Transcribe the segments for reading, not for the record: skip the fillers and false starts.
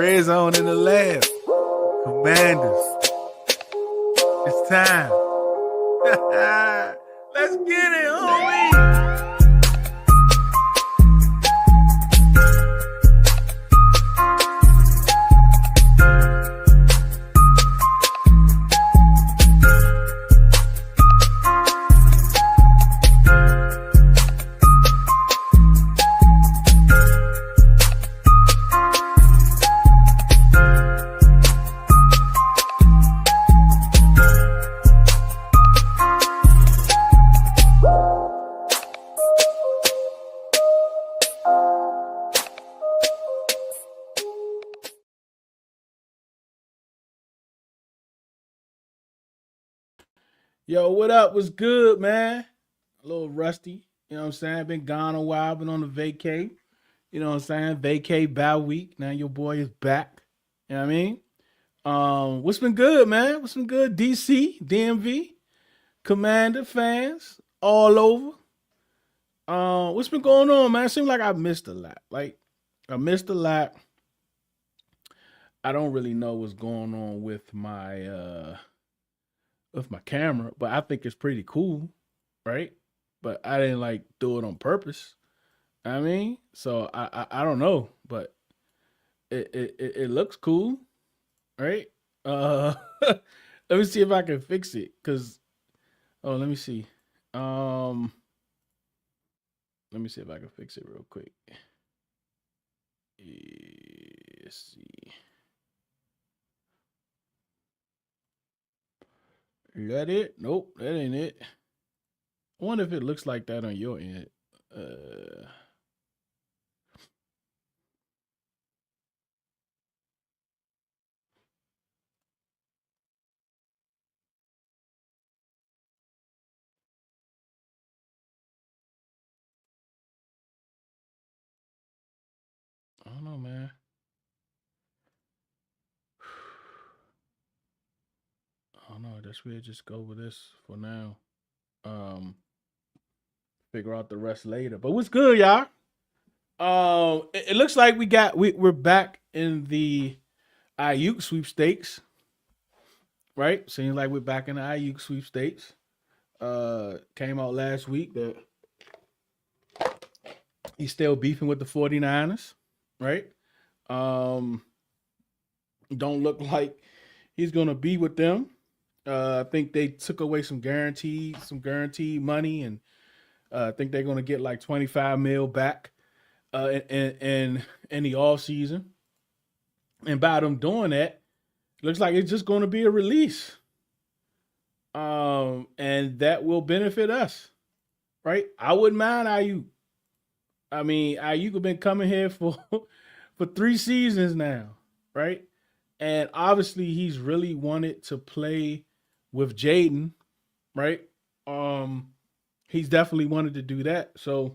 Red Zone in the lab. Commanders. It's time. Let's get it, homie. Yo, what up? What's good, man? A little rusty. You know what I'm saying? Been gone a while, been on the vacay. You know what I'm saying? Vacay bye week. Now your boy is back. You know what I mean? What's been good, man? What's been good? DC, DMV, Commander fans all over. What's been going on, man? It seems like I missed a lot. I missed a lot. I don't really know what's going on with my camera, but I think it's pretty cool, right? But I didn't like do it on purpose. I mean, so I don't know, but it looks cool, right? Let me see if I can fix it, cause let me see. Let me see if I can fix it real quick. Let's see. Is that it? Nope, that ain't it. I wonder if it looks like that on your end. I don't know, man. I don't know. I guess we'll just go with this for now. Um, Figure out the rest later. But what's good, y'all? It looks like we're back in the Ayuk sweepstakes, right? Seems like we're back in the Ayuk sweepstakes. Came out last week that he's still beefing with the 49ers, right? Um, don't look like he's gonna be with them. I think they took away some guaranteed money, and I think they're gonna get like 25 mil back in the off season. And by them doing that, looks like it's just gonna be a release. And that will benefit us, right? I wouldn't mind Ayuk. I mean, Ayuk have been coming here for for 3 seasons now, right? And obviously, he's really wanted to play with Jaden, right? He's definitely wanted to do that, so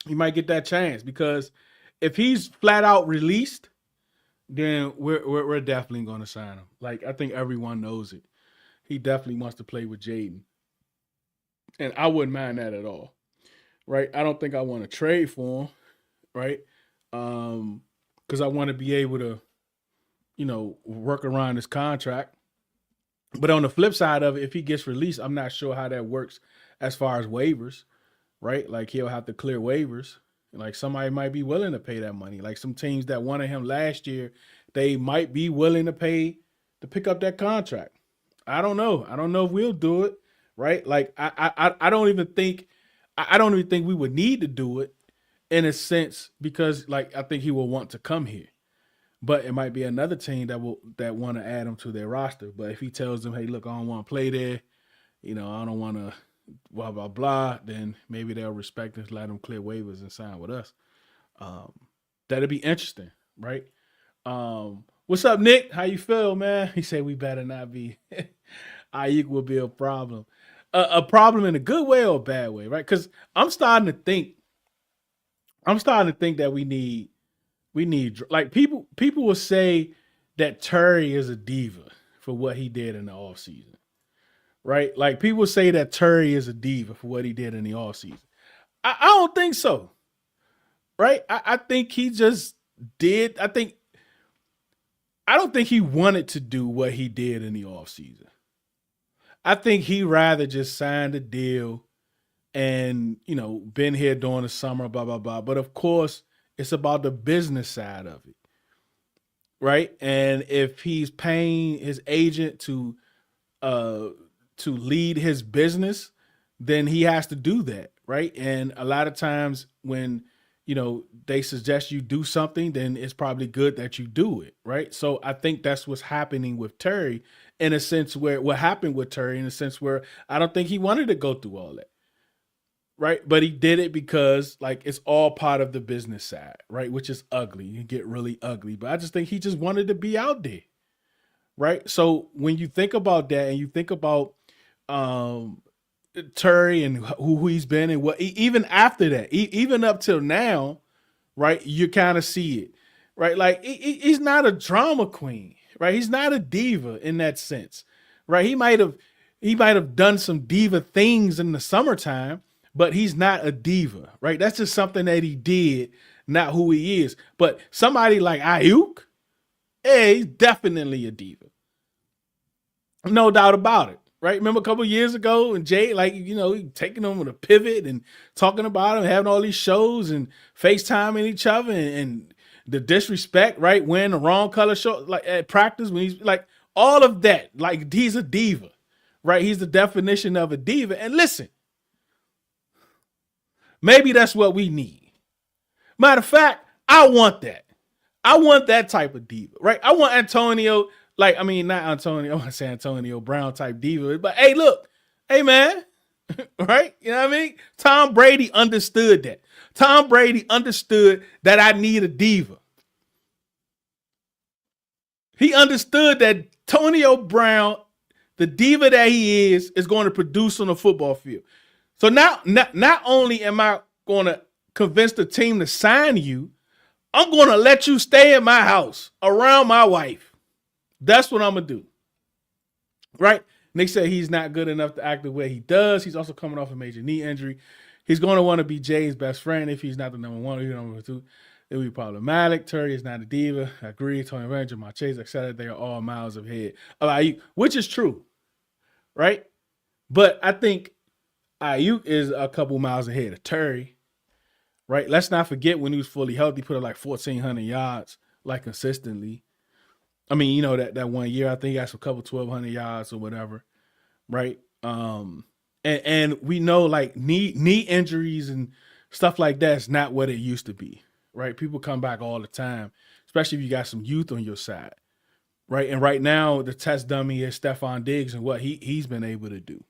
he might get that chance, because if he's flat out released, then we're definitely going to sign him. Like, I think everyone knows it. He definitely wants to play with Jaden, and I wouldn't mind that at all, right? I don't think I want to trade for him, right? Because I want to be able to, work around his contract. But on the flip side of it, if he gets released, I'm not sure how that works as far as waivers, right? Like, he'll have to clear waivers. Like, somebody might be willing to pay that money. Like, some teams that wanted him last year, they might be willing to pay to pick up that contract. I don't know. I don't know if we'll do it, right? Like, I don't even think we would need to do it, in a sense, because, like, I think he will want to come here. But it might be another team that want to add him to their roster. But if he tells them, hey, look, I don't want to play there, I don't want to blah, blah, blah, then maybe they'll respect us, let him clear waivers and sign with us. That'd be interesting, right? What's up, Nick? How you feel, man? He said we better not be. Ayuk will be a problem. A problem in a good way or a bad way, right? Because I'm starting to think that we need, like, people will say that Terry is a diva for what he did in the offseason, right? Like, people say that Terry is a diva for what he did in the offseason. I don't think so, right? I think he just did. I think I don't think he wanted to do what he did in the offseason. I think he rather just signed a deal and, been here during the summer, blah, blah, blah. But of course, it's about the business side of it, right? And if he's paying his agent uh to lead his business, then he has to do that, right? And a lot of times when they suggest you do something, then it's probably good that you do it, right? So I think that's what's happening with Terry in a sense where what happened with Terry in a sense where I don't think he wanted to go through all that, right? But he did it because like it's all part of the business side, right? Which is ugly. You get really ugly. But I just think he just wanted to be out there, right? So when you think about that and you think about um Terry and who he's been and what even after that, even up till now, right? You kind of see it, right? Like he's not a drama queen, right? He's not a diva in that sense, right? He might have done some diva things in the summertime, but he's not a diva, right? That's just something that he did, not who he is. But somebody like Ayuk, hey, he's definitely a diva. No doubt about it. Right? Remember a couple of years ago and Jay, like, taking them with a pivot and talking about him, having all these shows and FaceTiming each other and the disrespect, right? Wearing the wrong color shirt like at practice when he's like all of that. Like he's a diva, right? He's the definition of a diva. And listen, maybe that's what we need. Matter of fact, I want that. I want that type of diva, right? I want Antonio, like, I mean, not Antonio, I want to say Antonio Brown type diva, but hey, look, hey, man, right? You know what I mean? Tom Brady understood that. Tom Brady understood that I need a diva. He understood that Antonio Brown, the diva that he is going to produce on the football field. So now, not only am I going to convince the team to sign you, I'm going to let you stay in my house around my wife. That's what I'm going to do. Right? Nick said he's not good enough to act the way he does. He's also coming off a major knee injury. He's going to want to be Jay's best friend. If he's not the number one or number two, it would be problematic. Terry is not a diva. I agree. Tony Ranger, my Chase, etc. They are all miles ahead of Ayuk, which is true. Right? But I think Ayuk is a couple miles ahead of Terry. Right? Let's not forget when he was fully healthy, put up like 1,400 yards, like consistently. I mean, that 1 year, I think he got some couple 1,200 yards or whatever. Right? And we know like knee injuries and stuff like that's not what it used to be. Right? People come back all the time, especially if you got some youth on your side. Right? And right now, the test dummy is Stephon Diggs and what he's been able to do.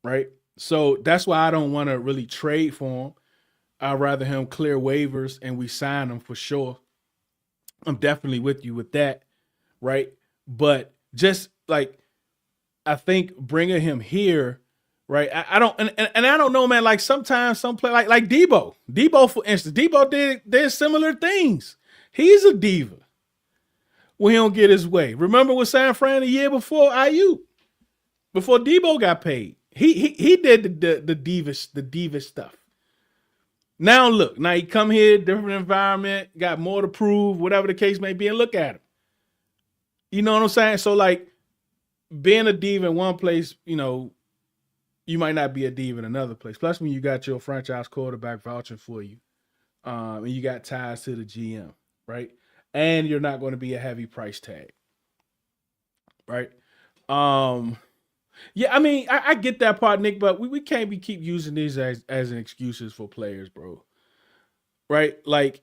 Right? So that's why I don't want to really trade for him. I'd rather him clear waivers and we sign him for sure. I'm definitely with you with that, right? But just like I think bringing him here, right? I don't and I don't know, man. Like sometimes some play like Debo for instance, Debo did similar things. He's a diva when he don't get his way. Remember with San Fran the year before Ayuk, before Debo got paid, he did the diva stuff. Now look, now he come here, different environment, got more to prove, whatever the case may be, and look at him. You know what I'm saying? So like being a diva in one place, you might not be a diva in another place. Plus when you got your franchise quarterback vouching for you, and you got ties to the GM, right? And you're not going to be a heavy price tag, right? Yeah, I mean, I get that part, Nick, but we can't keep using these as an excuses for players, bro. Right? Like,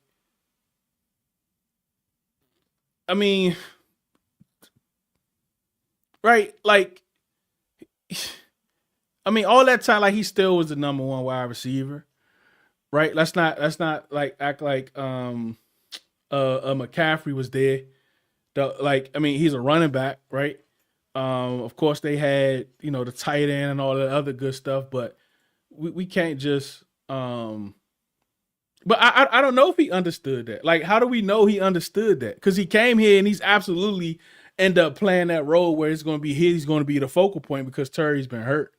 I mean, right? Like, I mean, all that time, like he still was the number one wide receiver, right? Let's not like act like McCaffrey was there. I mean, he's a running back, right? Of course, they had the tight end and all that other good stuff, but we can't just. But I don't know if he understood that. Like, how do we know he understood that? Because he came here and he's absolutely end up playing that role where it's going to be he's going to be the focal point because Terry's been hurt,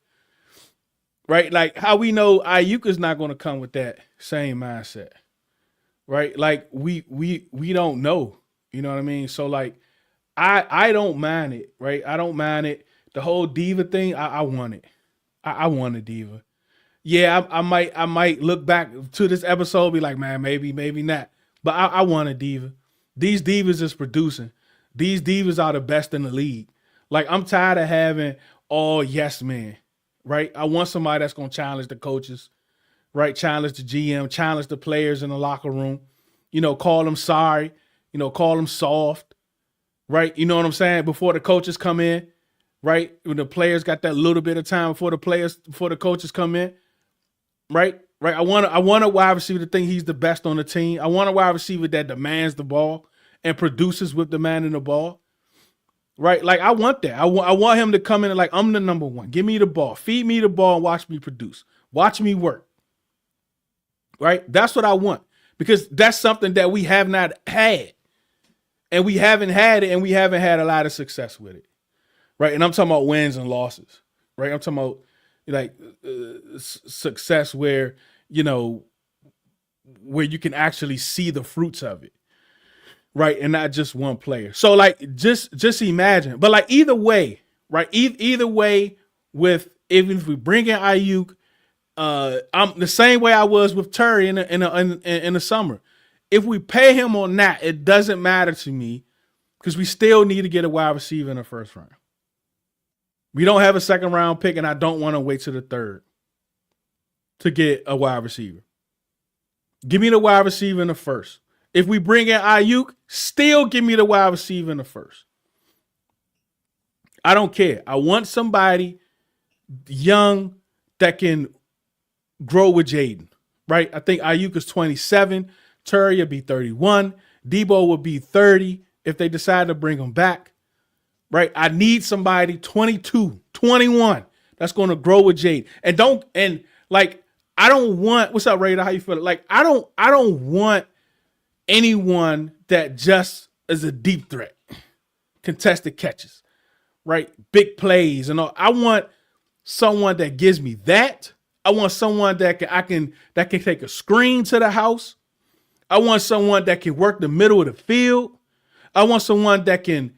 right? Like how we know Ayuk is not going to come with that same mindset, right? Like we don't know. You know what I mean? So like, I don't mind it, right? I don't mind it. The whole diva thing, I want it. I want a diva. Yeah, I might look back to this episode, be like, man, maybe not. But I want a diva. These divas is producing. These divas are the best in the league. Like, I'm tired of having all yes men, right? I want somebody that's gonna challenge the coaches, right? Challenge the GM, challenge the players in the locker room. Call them sorry. Call them soft, right? You know what I'm saying? Before the coaches come in, right? When the players got that little bit of time before the coaches come in, right? Right. I want a wide receiver to think he's the best on the team. I want a wide receiver that demands the ball and produces with demanding the ball. Right. Like, I want that. I want him to come in and like, I'm the number one. Give me the ball. Feed me the ball and watch me produce. Watch me work. Right. That's what I want, because that's something that we have not had. And we haven't had it, and we haven't had a lot of success with it. Right. And I'm talking about wins and losses. Right. I'm talking about like success where, where you can actually see the fruits of it, right? And not just one player. So like, just imagine, but like, either way, right? Either way, with, even if we bring in Ayuk, I'm the same way I was with Terry in the summer. If we pay him or not, it doesn't matter to me, because we still need to get a wide receiver in the first round. We don't have a second round pick, and I don't want to wait to the third to get a wide receiver. Give me the wide receiver in the first. If we bring in Ayuk, still give me the wide receiver in the first. I don't care. I want somebody young that can grow with Jaden, right? I think Ayuk is 27. Terry will be 31. Debo will be 30 if they decide to bring him back, right? I need somebody 22, 21 that's going to grow with Jaden. I don't want, what's up, Raider? How you feeling? Like, I don't want anyone that just is a deep threat, contested catches, right? Big plays and all. I want someone that gives me that. I want someone that can take a screen to the house. I want someone that can work the middle of the field. I want someone that can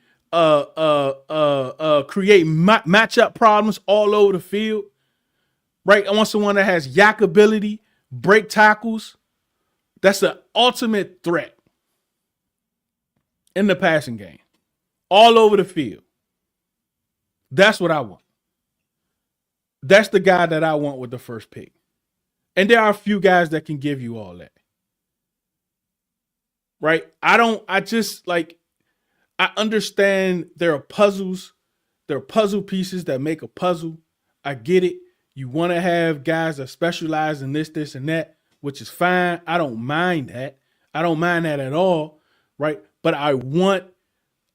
create matchup problems all over the field. Right? I want someone that has yak ability, break tackles. That's the ultimate threat in the passing game. All over the field. That's what I want. That's the guy that I want with the first pick. And there are a few guys that can give you all that. Right? I understand there are puzzles. There are puzzle pieces that make a puzzle. I get it. You want to have guys that specialize in this, and that, which is fine. I don't mind that. I don't mind that at all, right? But I want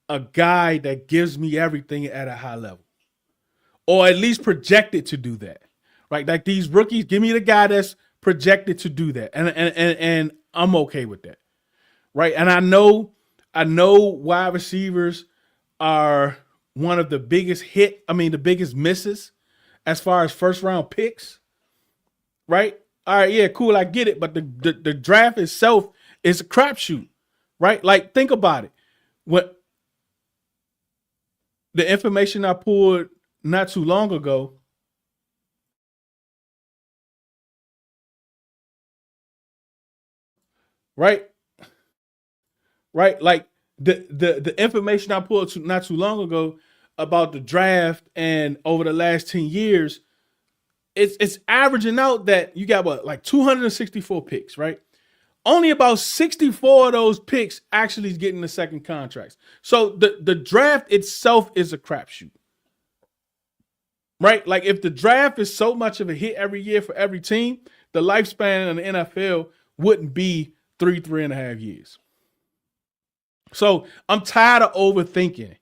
a guy that gives me everything at a high level, or at least projected to do that, right? Like these rookies, give me the guy that's projected to do that, and I'm okay with that, right? And I know wide receivers are one of the biggest the biggest misses as far as first round picks, right? All right, yeah, cool, I get it. But the draft itself is a crapshoot, right? Like, think about it. What the information I pulled not too long ago, right? Right? Like the information I pulled not too long ago about the draft and over the last 10 years, it's averaging out that you got like 264 picks, right? Only about 64 of those picks actually is getting the second contracts. So the draft itself is a crapshoot, right? Like, if the draft is so much of a hit every year for every team, the lifespan in the NFL wouldn't be 3.5 years. So I'm tired of overthinking,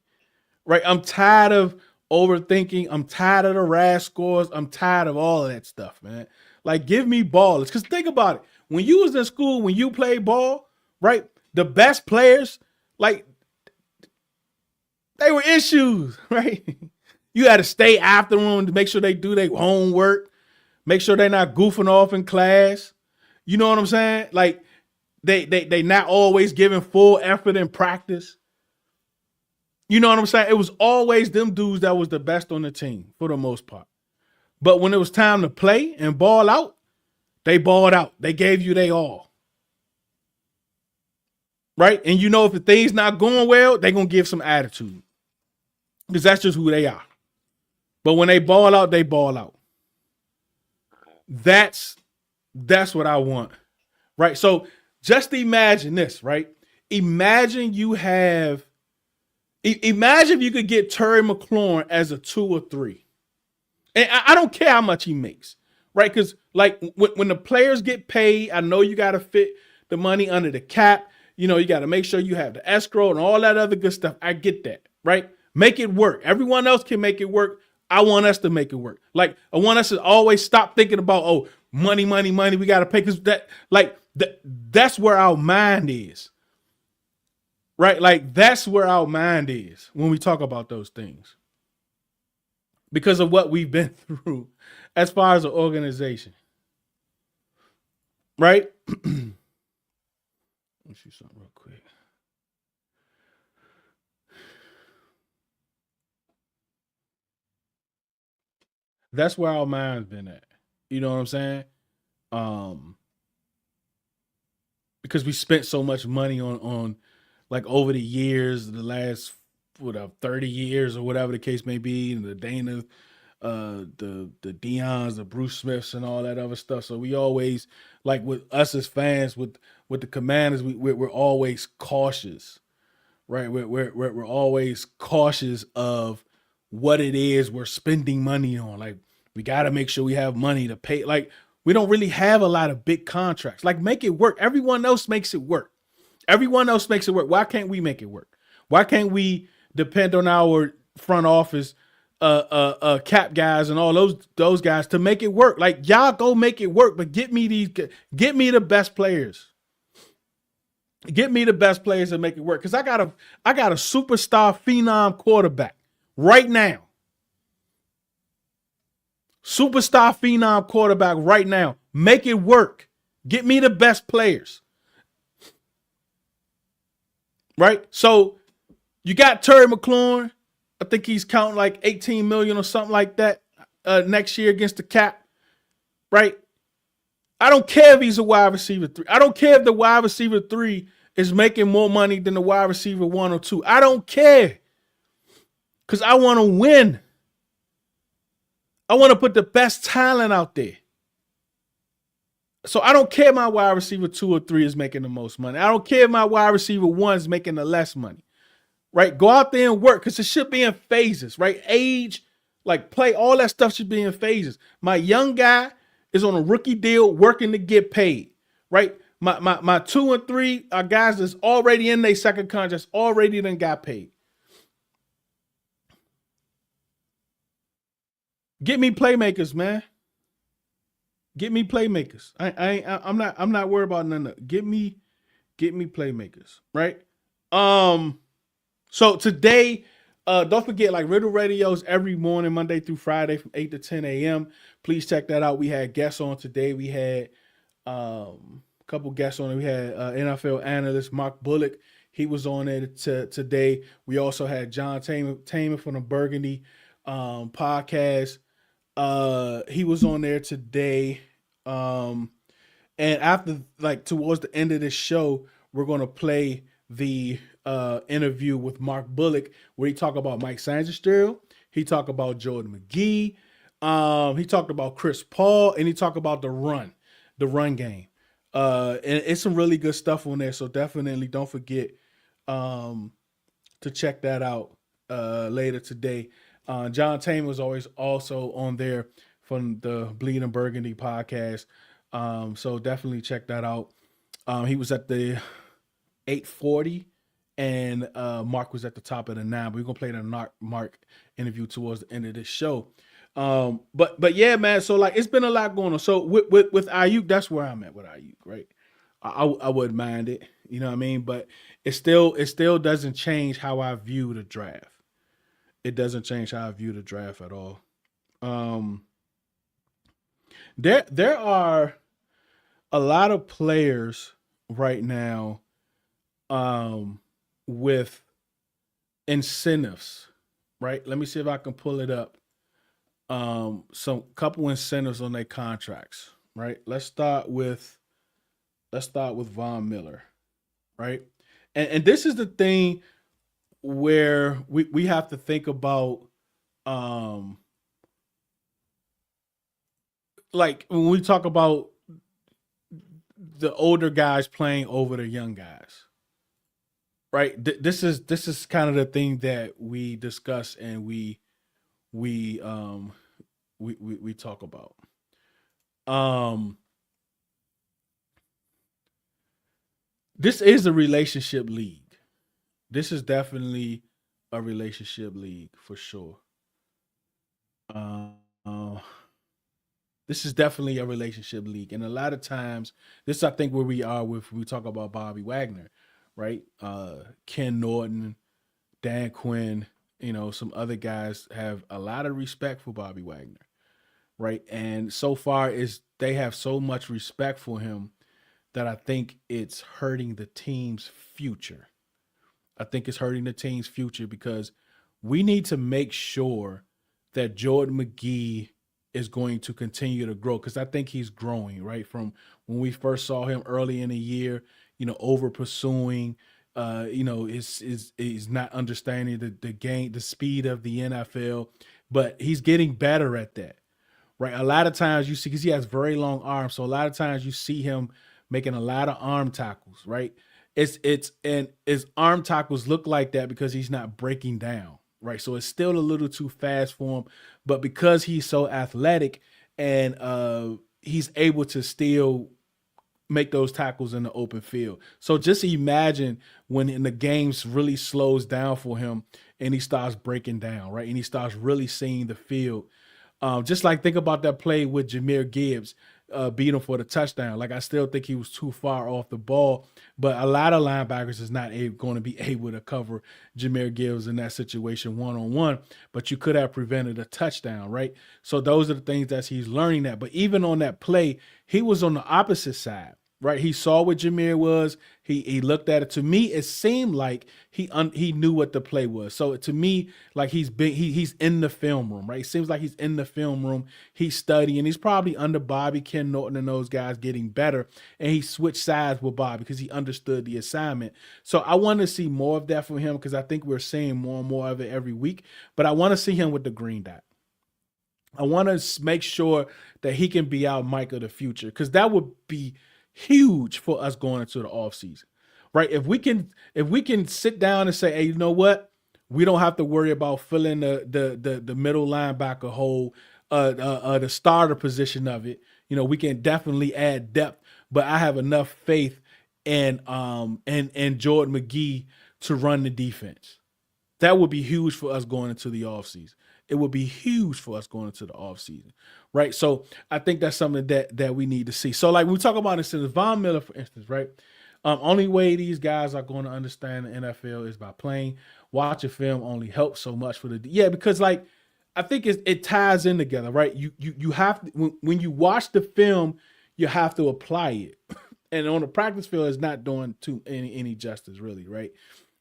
right? I'm tired of overthinking. I'm tired of the RAS scores. I'm tired of all of that stuff, man. Like, give me ballers. Because think about it. When you was in school, when you played ball, right, the best players, like, they were issues, right? You had to stay after them to make sure they do their homework, make sure they're not goofing off in class. You know what I'm saying? Like, They not always giving full effort in practice. You know what I'm saying? It was always them dudes that was the best on the team for the most part. But when it was time to play and ball out, they balled out. They gave you they all. Right? And you know if the thing's not going well, they're gonna give some attitude. Because that's just who they are. But when they ball out, they ball out. That's what I want. Right? So just imagine this, right? Imagine you have imagine if you could get Terry McLaurin as a 2 or 3. And I don't care how much he makes, right? Because like when the players get paid, I know you got to fit the money under the cap. You know, you got to make sure you have the escrow and all that other good stuff. I get that, right? Make it work. Everyone else can make it work. I want us to make it work. Like I want us to always stop thinking about, oh, money, money, money. We got to pay because that's where our mind is, right? Like that's where our mind is when we talk about those things. Because of what we've been through as far as an organization. Right? Let me see something real quick. That's where our mind's been at. You know what I'm saying? Because we spent so much money on like over the years, the last 30 years or whatever the case may be, and the Dana, the Deions, the Bruce Smiths, and all that other stuff. So we always, like with us as fans, with the Commanders, we're always cautious, right? We're always cautious of what it is we're spending money on. Like we got to make sure we have money to pay. Like we don't really have a lot of big contracts. Like make it work. Everyone else makes it work. Everyone else makes it work. Why can't we make it work? Why can't we depend on our front office cap guys and all those guys to make it work? Like y'all go make it work, but get me the best players. Get me the best players to make it work. Because I got a superstar phenom quarterback right now. Superstar phenom quarterback right now. Make it work. Get me the best players. Right? So you got Terry McLaurin. I think he's counting like 18 million or something like that next year against the cap. Right? I don't care if he's a wide receiver 3. I don't care if the wide receiver 3 is making more money than the wide receiver 1 or 2. I don't care. Because I want to win. I want to put the best talent out there. So I don't care if my wide receiver 2 or 3 is making the most money. I don't care if my wide receiver 1 is making the less money. Right? Go out there and work because it should be in phases, right? Age, like play, all that stuff should be in phases. My young guy is on a rookie deal working to get paid, right? My 2 and 3 are guys that's already in their second contract, already done got paid. Get me playmakers, man. Get me playmakers. I'm not worried about none of that. Get me playmakers, right? So today, don't forget, like Riddle Radios every morning, Monday through Friday from 8 to 10 a.m. Please check that out. We had guests on today. We had a couple guests on it. We had NFL analyst Mark Bullock. He was on there today. We also had John Tamer from the Burgundy podcast. He was on there today. And after, like, towards the end of this show, we're going to play the interview with Mark Bullock where he talked about Mike Sainristil. He talked about Jordan McGee. He talked about Chris Paul, and he talked about the run game. And it's some really good stuff on there. So definitely don't forget to check that out later today. John Tamer was always also on there from the Bleed and Burgundy podcast. So definitely check that out. He was at the 840 and Mark was at the top of the 9. But we're gonna play the Mark interview towards the end of this show. But yeah, man. So like it's been a lot going on. So with Ayuk, that's where I'm at with Ayuk, right? I wouldn't mind it, you know what I mean? But it still doesn't change how I view the draft. It doesn't change how I view the draft at all. There are a lot of players right now um, with incentives, right? Let me see if I can pull it up. Some couple incentives on their contracts, right? Let's start with Von Miller, right? And this is the thing where we have to think about um like when we talk about the older guys playing over the young guys, right? This is kind of the thing that we discuss and we um we talk about. Um this is a relationship league. This is definitely a relationship league for sure. Uh, uh, this is definitely a relationship league, and a lot of times, this I think where we are with we talk about Bobby Wagner, right? Ken Norton, Dan Quinn, some other guys have a lot of respect for Bobby Wagner, right? And so far is they have so much respect for him that I think it's hurting the team's future. I think it's hurting the team's future because we need to make sure that Jordan McGee is going to continue to grow because I think he's growing, right? From when we first saw him early in the year, over pursuing, is not understanding the game, the speed of the NFL, but he's getting better at that, right? A lot of times you see, because he has very long arms, so a lot of times you see him making a lot of arm tackles, right? And his arm tackles look like that because he's not breaking down, right? So it's still a little too fast for him, but because he's so athletic and he's able to still make those tackles in the open field. So just imagine when in the games really slows down for him and he starts breaking down, right? And he starts really seeing the field. Just like think about that play with Jahmyr Gibbs, beat him for the touchdown. Like I still think he was too far off the ball, but a lot of linebackers is not going to be able to cover Jahmyr Gibbs in that situation one on one. But you could have prevented a touchdown, right? So those are the things that he's learning that. But even on that play, he was on the opposite side. Right, he saw what Jahmyr was. He looked at it. To me, it seemed like he knew what the play was. So to me, like he's in the film room, right? It seems like he's in the film room. He's studying. He's probably under Bobby, Ken Norton, and those guys getting better. And he switched sides with Bobby because he understood the assignment. So I want to see more of that from him because I think we're seeing more and more of it every week. But I want to see him with the green dot. I want to make sure that he can be our Mike of the future because that would be huge for us going into the offseason, right? If we can sit down and say, hey, you know what? We don't have to worry about filling the middle linebacker hole, the starter position of it. We can definitely add depth, but I have enough faith in Jordan McGee to run the defense. That would be huge for us going into the offseason. It would be huge for us going into the offseason, right? So I think that's something that we need to see. So like when we talk about incentives, Von Miller, for instance, right? Only way these guys are going to understand the NFL is by playing. Watching film only helps so much for because like I think it ties in together, right? You have to, when you watch the film, you have to apply it, and on the practice field, it's not doing too any justice, really, right?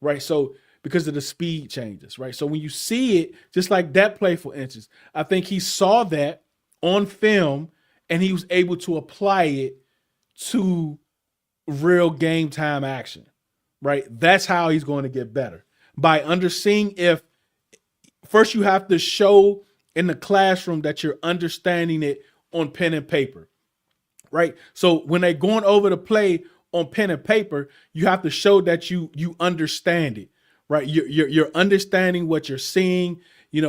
Right. So because of the speed changes, right? So when you see it, just like that play, for instance, I think he saw that on film and he was able to apply it to real game time action, right? That's how he's going to get better by understanding. If first you have to show in the classroom that you're understanding it on pen and paper, right? So when they're going over the play on pen and paper, you have to show that you understand it, right? You're understanding what you're seeing. You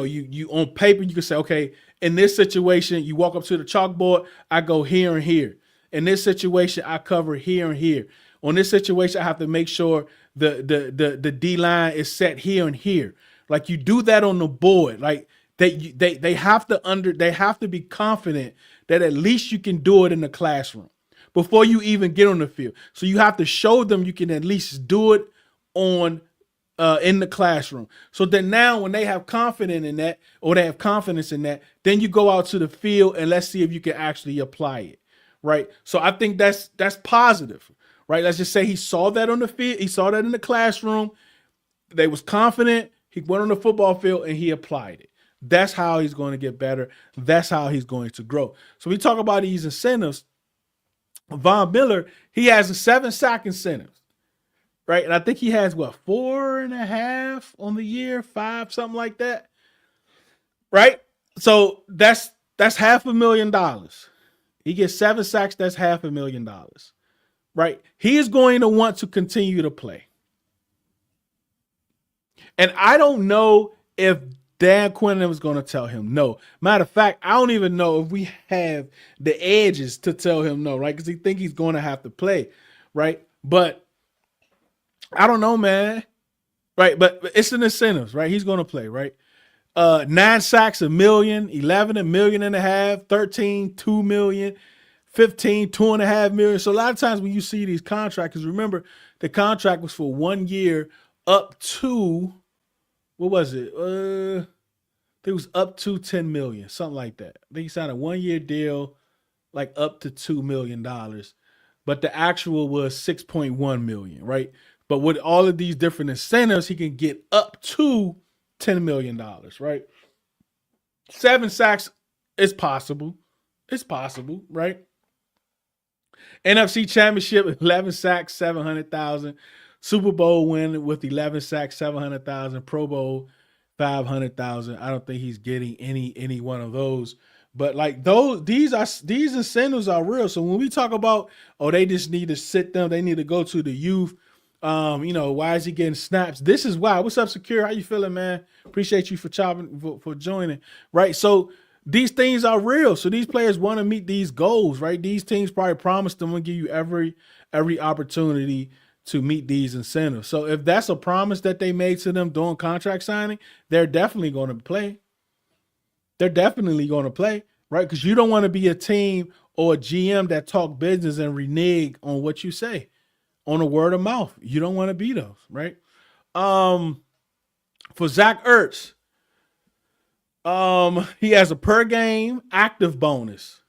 on paper, you can say, okay, in this situation, you walk up to the chalkboard, I go here and here. In this situation, I cover here and here. On this situation, I have to make sure the D line is set here and here. Like you do that on the board. Like they have to be confident that at least you can do it in the classroom before you even get on the field. So you have to show them you can at least do it on in the classroom. So then now when they have confidence in that, or they have confidence in that, then you go out to the field and let's see if you can actually apply it. Right. So I think that's positive. right? Let's just say he saw that on the field, he saw that in the classroom. They was confident. He went on the football field and he applied it. That's how he's going to get better. That's how he's going to grow. So we talk about these incentives. Von Miller, he has a 7 sack incentive, right? And I think he has what, 4.5 on the year, 5, something like that, right? So that's $500,000. He gets 7 sacks. That's $500,000, right? He is going to want to continue to play. And I don't know if Dan Quinn was going to tell him no. Matter of fact, I don't even know if we have the edges to tell him no, right? Because he think he's going to have to play, right? But I don't know, man. Right? But it's an incentives, right? He's going to play, right? 9 sacks, $1 million, 11, $1.5 million, 13, $2 million, 15, $2.5 million. So a lot of times when you see these contracts, because remember, the contract was for 1 year up to, what was it? It was up to 10 million, something like that. I think he signed a 1 year deal, like up to $2 million, but the actual was 6.1 million, right? But with all of these different incentives, he can get up to $10 million, right? 7 sacks is possible. It's possible, right? NFC Championship, 11 sacks, 700,000. Super Bowl win with 11 sacks, 700,000. Pro Bowl, 500,000. I don't think he's getting any one of those. But like these incentives are real. So when we talk about, oh, they just need to sit them, they need to go to the youth. Why is he getting snaps? This is why. What's up, Secure? How you feeling, man? Appreciate you for joining. Right. So these things are real. So these players want to meet these goals, right? These teams probably promised them to give you every opportunity to meet these incentives. So if that's a promise that they made to them during contract signing, they're definitely going to play. They're definitely going to play, right? Because you don't want to be a team or a GM that talk business and renege on what you say on a word of mouth. You don't want to be those, right? For Zach Ertz, he has a per game active bonus,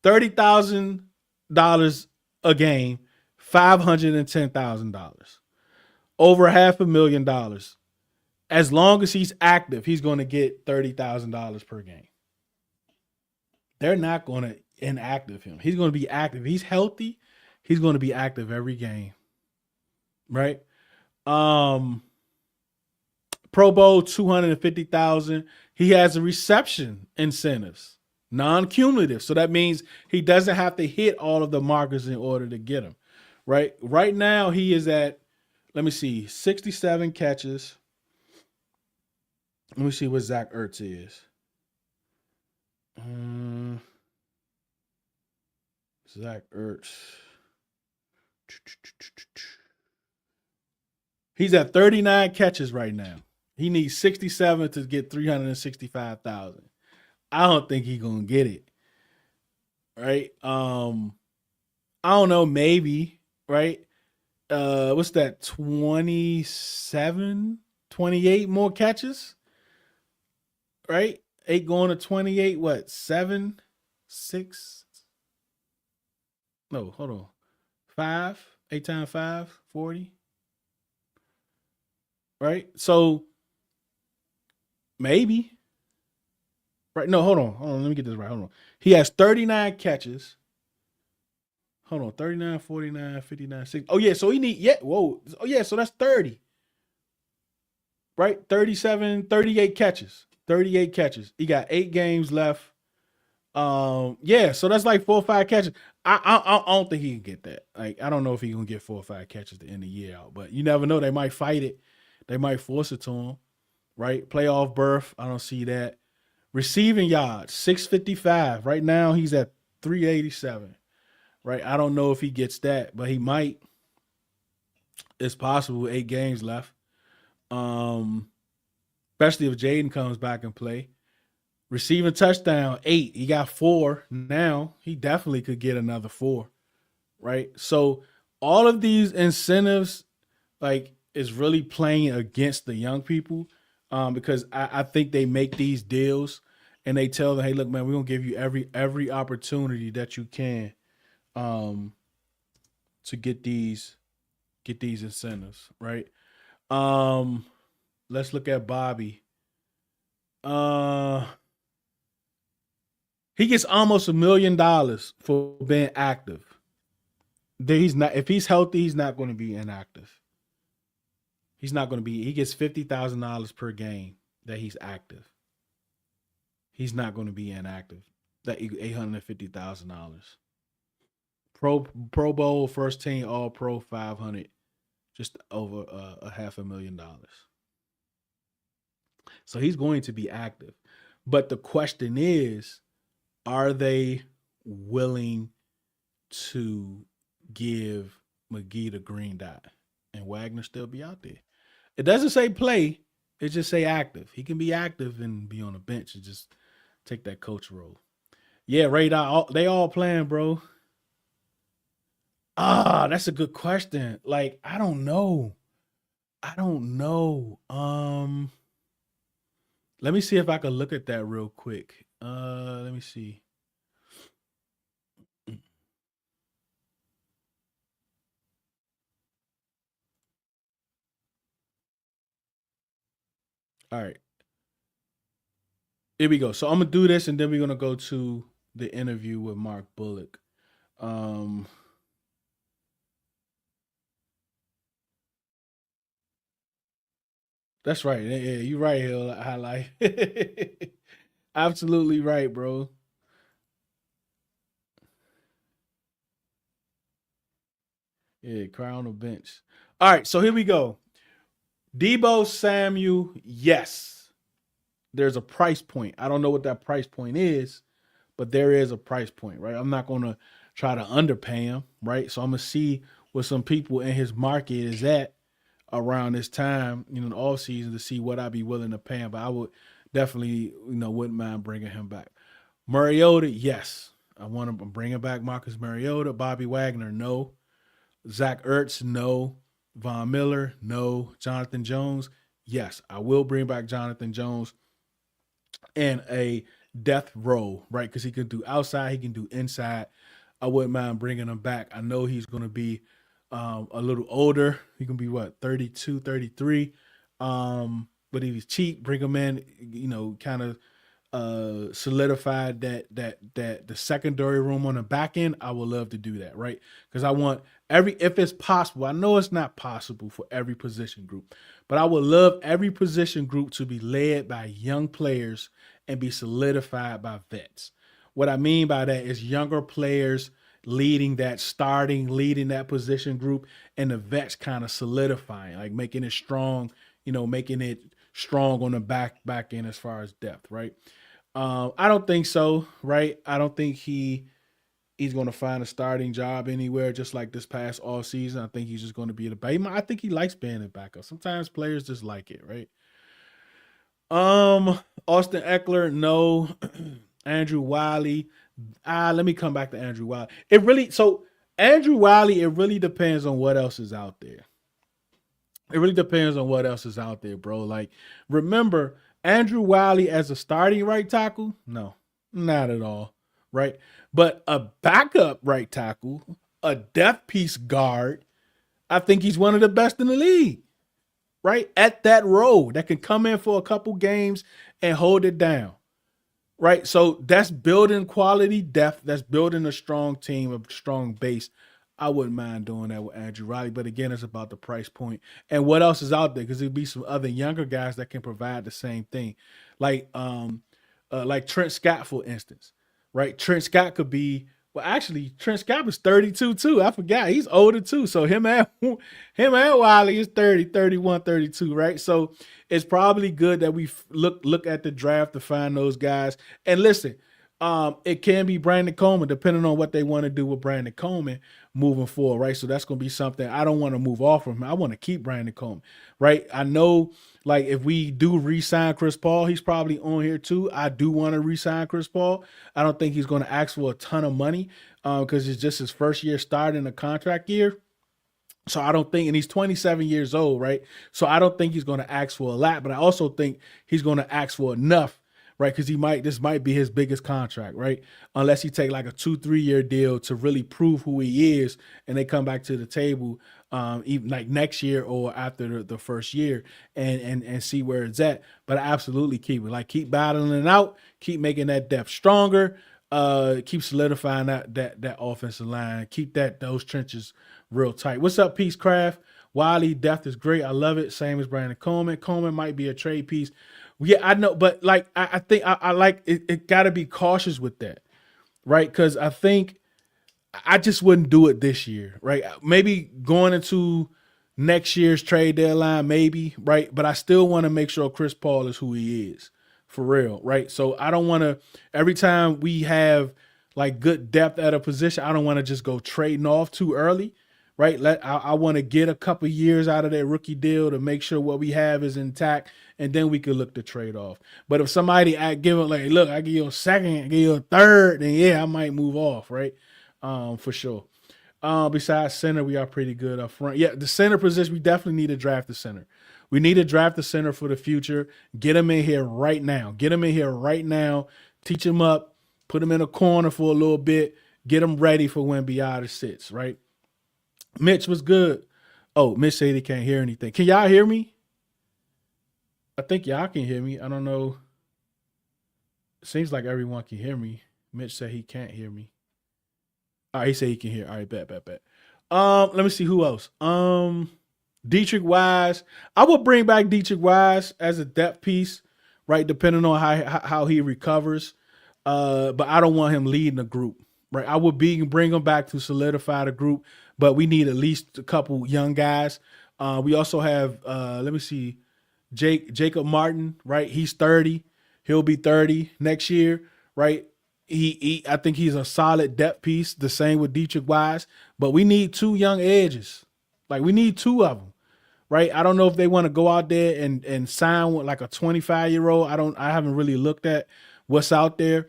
$30,000 a game, $510,000, over $500,000. As long as he's active, he's going to get $30,000 per game. They're not going to inactive him. He's going to be active. He's healthy. He's going to be active every game. Right? Pro Bowl, $250,000. He has a reception incentives, non-cumulative. So that means he doesn't have to hit all of the markers in order to get him. Right? Right now he is at, let me see, 67 catches. Let me see what Zach Ertz is. Zach Ertz. He's at 39 catches right now. He needs 67 to get 365,000. I don't think he's gonna get it. Right? I don't know, maybe, right? What's that? 27, 28 more catches? Right? 8 going to 28, what? 7, 6? No, hold on. 5, 8 times 5, 40. Right? So maybe. Right? No, hold on. Let me get this right. Hold on. He has 39 catches. Hold on. 39, 49, 59, 60. Oh, yeah. So he need, yeah. Whoa. Oh, yeah. So that's 30. Right? 37, 38 catches. 38 catches. He got 8 games left. Yeah, so that's like 4 or 5 catches. I don't think he can get that. Like, I don't know if he can get 4 or 5 catches to end the year out, but you never know. They might fight it. They might force it to him, right? Playoff berth. I don't see that. Receiving yards, 655. Right now he's at 387. Right? I don't know if he gets that, but he might. It's possible. 8 games left. Especially if Jaden comes back and play. Receiving touchdown, 8. He got 4 now. He definitely could get another 4, right? So all of these incentives, like, is really playing against the young people because I think they make these deals and they tell them, hey, look, man, we're going to give you every opportunity that you can to get these incentives, right? Um, let's look at Bobby. Uh, he gets almost $1 million for being active. He's not, if he's healthy, he's not going to be inactive. He's not going to be. He gets $50,000 per game that he's active. He's not going to be inactive. That $850,000. Pro Bowl, first team, All Pro, 500, just over a $500,000. So he's going to be active. But the question is, are they willing to give McGee the green dot and Wagner still be out there? It doesn't say play. It just say active. He can be active and be on the bench and just take that coach role. Yeah, Ray, they all playing, bro. That's a good question. Like, I don't know. I don't know. Let me see if I can look at that real quick. Let me see. All right. Here we go. So I'm gonna do this and then we're gonna go to the interview with Mark Bullock. Um that's right. Yeah, you're right, Hill. Highlight. Absolutely right, bro. Yeah, cry on the bench. All right, so here we go. Debo Samuel, yes. There's a price point. I don't know what that price point is, but there is a price point, right? I'm not gonna try to underpay him, right? So I'm gonna see what some people in his market is at around this time, the off season to see what I'd be willing to pay him. But I would definitely, wouldn't mind bringing him back. Mariota, yes. I want to bring back Marcus Mariota. Bobby Wagner, no. Zach Ertz, no. Von Miller, no. Jonathan Jones, yes. I will bring back Jonathan Jones in a death row, right? Because he can do outside, he can do inside. I wouldn't mind bringing him back. I know he's going to be a little older. He can be what, 32, 33. But if he's cheap, bring him in, kind of solidified that the secondary room on the back end. I would love to do that, right? Because I want if it's possible. I know it's not possible for every position group, but I would love every position group to be led by young players and be solidified by vets. What I mean by that is younger players leading that position group, and the vets kind of solidifying, like making it strong, making it strong on the back end as far as depth, right? I don't think so, right? I don't think he's going to find a starting job anywhere, just like this past all season. I think he's just going to be the backup. I think he likes being a backup. Sometimes players just like it, right? Austin Eckler, no. Andrew Wiley. Let me come back to Andrew Wiley. Andrew Wiley, it really depends on what else is out there. It really depends on what else is out there, bro. Like, remember, Andrew Wiley as a starting right tackle? No, not at all, right? But a backup right tackle, a depth piece guard, I think he's one of the best in the league, right? At that role that can come in for a couple games and hold it down, right? So that's building quality depth. That's building a strong team, a strong base. I wouldn't mind doing that with Andrew Riley, but again, it's about the price point and what else is out there, because there'd be some other younger guys that can provide the same thing, like Trent Scott, for instance, right? Trent Scott could be. Well, actually, Trent Scott is 32 too. I forgot he's older too. So him and Wiley is 30, 31, 32, right? So it's probably good that we look at the draft to find those guys. And listen, it can be Brandon Coleman, depending on what they want to do with Brandon Coleman moving forward, right? So that's going to be something. I don't want to move off from him. I want to keep Brandon Coleman, right? I know, like, if we do re-sign Chris Paul, he's probably on here too. I do want to re-sign Chris Paul. I don't think he's going to ask for a ton of money because it's just his first year starting a contract year. So I don't think, and he's 27 years old, right? So I don't think he's going to ask for a lot, but I also think he's going to ask for enough, right? Because this might be his biggest contract, right? Unless he take like a 2-3 year deal to really prove who he is, and they come back to the table, even like next year or after the first year, and see where it's at. But I absolutely keep it, like keep battling it out, keep making that depth stronger, keep solidifying that offensive line, keep those trenches real tight. What's up, Peacecraft? Wiley, depth is great. I love it. Same as Brandon Coleman. Coleman might be a trade piece. Yeah, I know, but like I think I like it. It got to be cautious with that, right? Because I think I just wouldn't do it this year, right? Maybe going into next year's trade deadline, maybe, right? But I still want to make sure Chris Paul is who he is for real, right? So I don't want to, every time we have like good depth at a position, I don't want to just go trading off too early, right? I want to get a couple years out of that rookie deal to make sure what we have is intact, and then we could look to trade off. But if somebody give it like, look, I give you a second, I give you a third, then yeah, I might move off, right? For sure. Besides center, we are pretty good up front. Yeah, the center position, we definitely need to draft the center. We need to draft the center for the future. Get him in here right now. Get him in here right now. Teach him up. Put him in a corner for a little bit. Get him ready for when Biada sits, right? Mitch was good. Oh, Mitch said he can't hear anything. Can y'all hear me? I think y'all can hear me. I don't know. It seems like everyone can hear me. Mitch said he can't hear me. All right, he said he can hear. All right, bet. Let me see who else. Dietrich Wise. I would bring back Dietrich Wise as a depth piece, right? Depending on how he recovers. But I don't want him leading the group, right? I would bring him back to solidify the group, but we need at least a couple young guys. We also have let me see, Jacob Martin, right? He's 30. He'll be 30 next year, right? I think he's a solid depth piece. The same with Dietrich Wise, but we need two young edges. Like we need two of them, right? I don't know if they want to go out there and sign with like a 25-year-old. I haven't really looked at what's out there,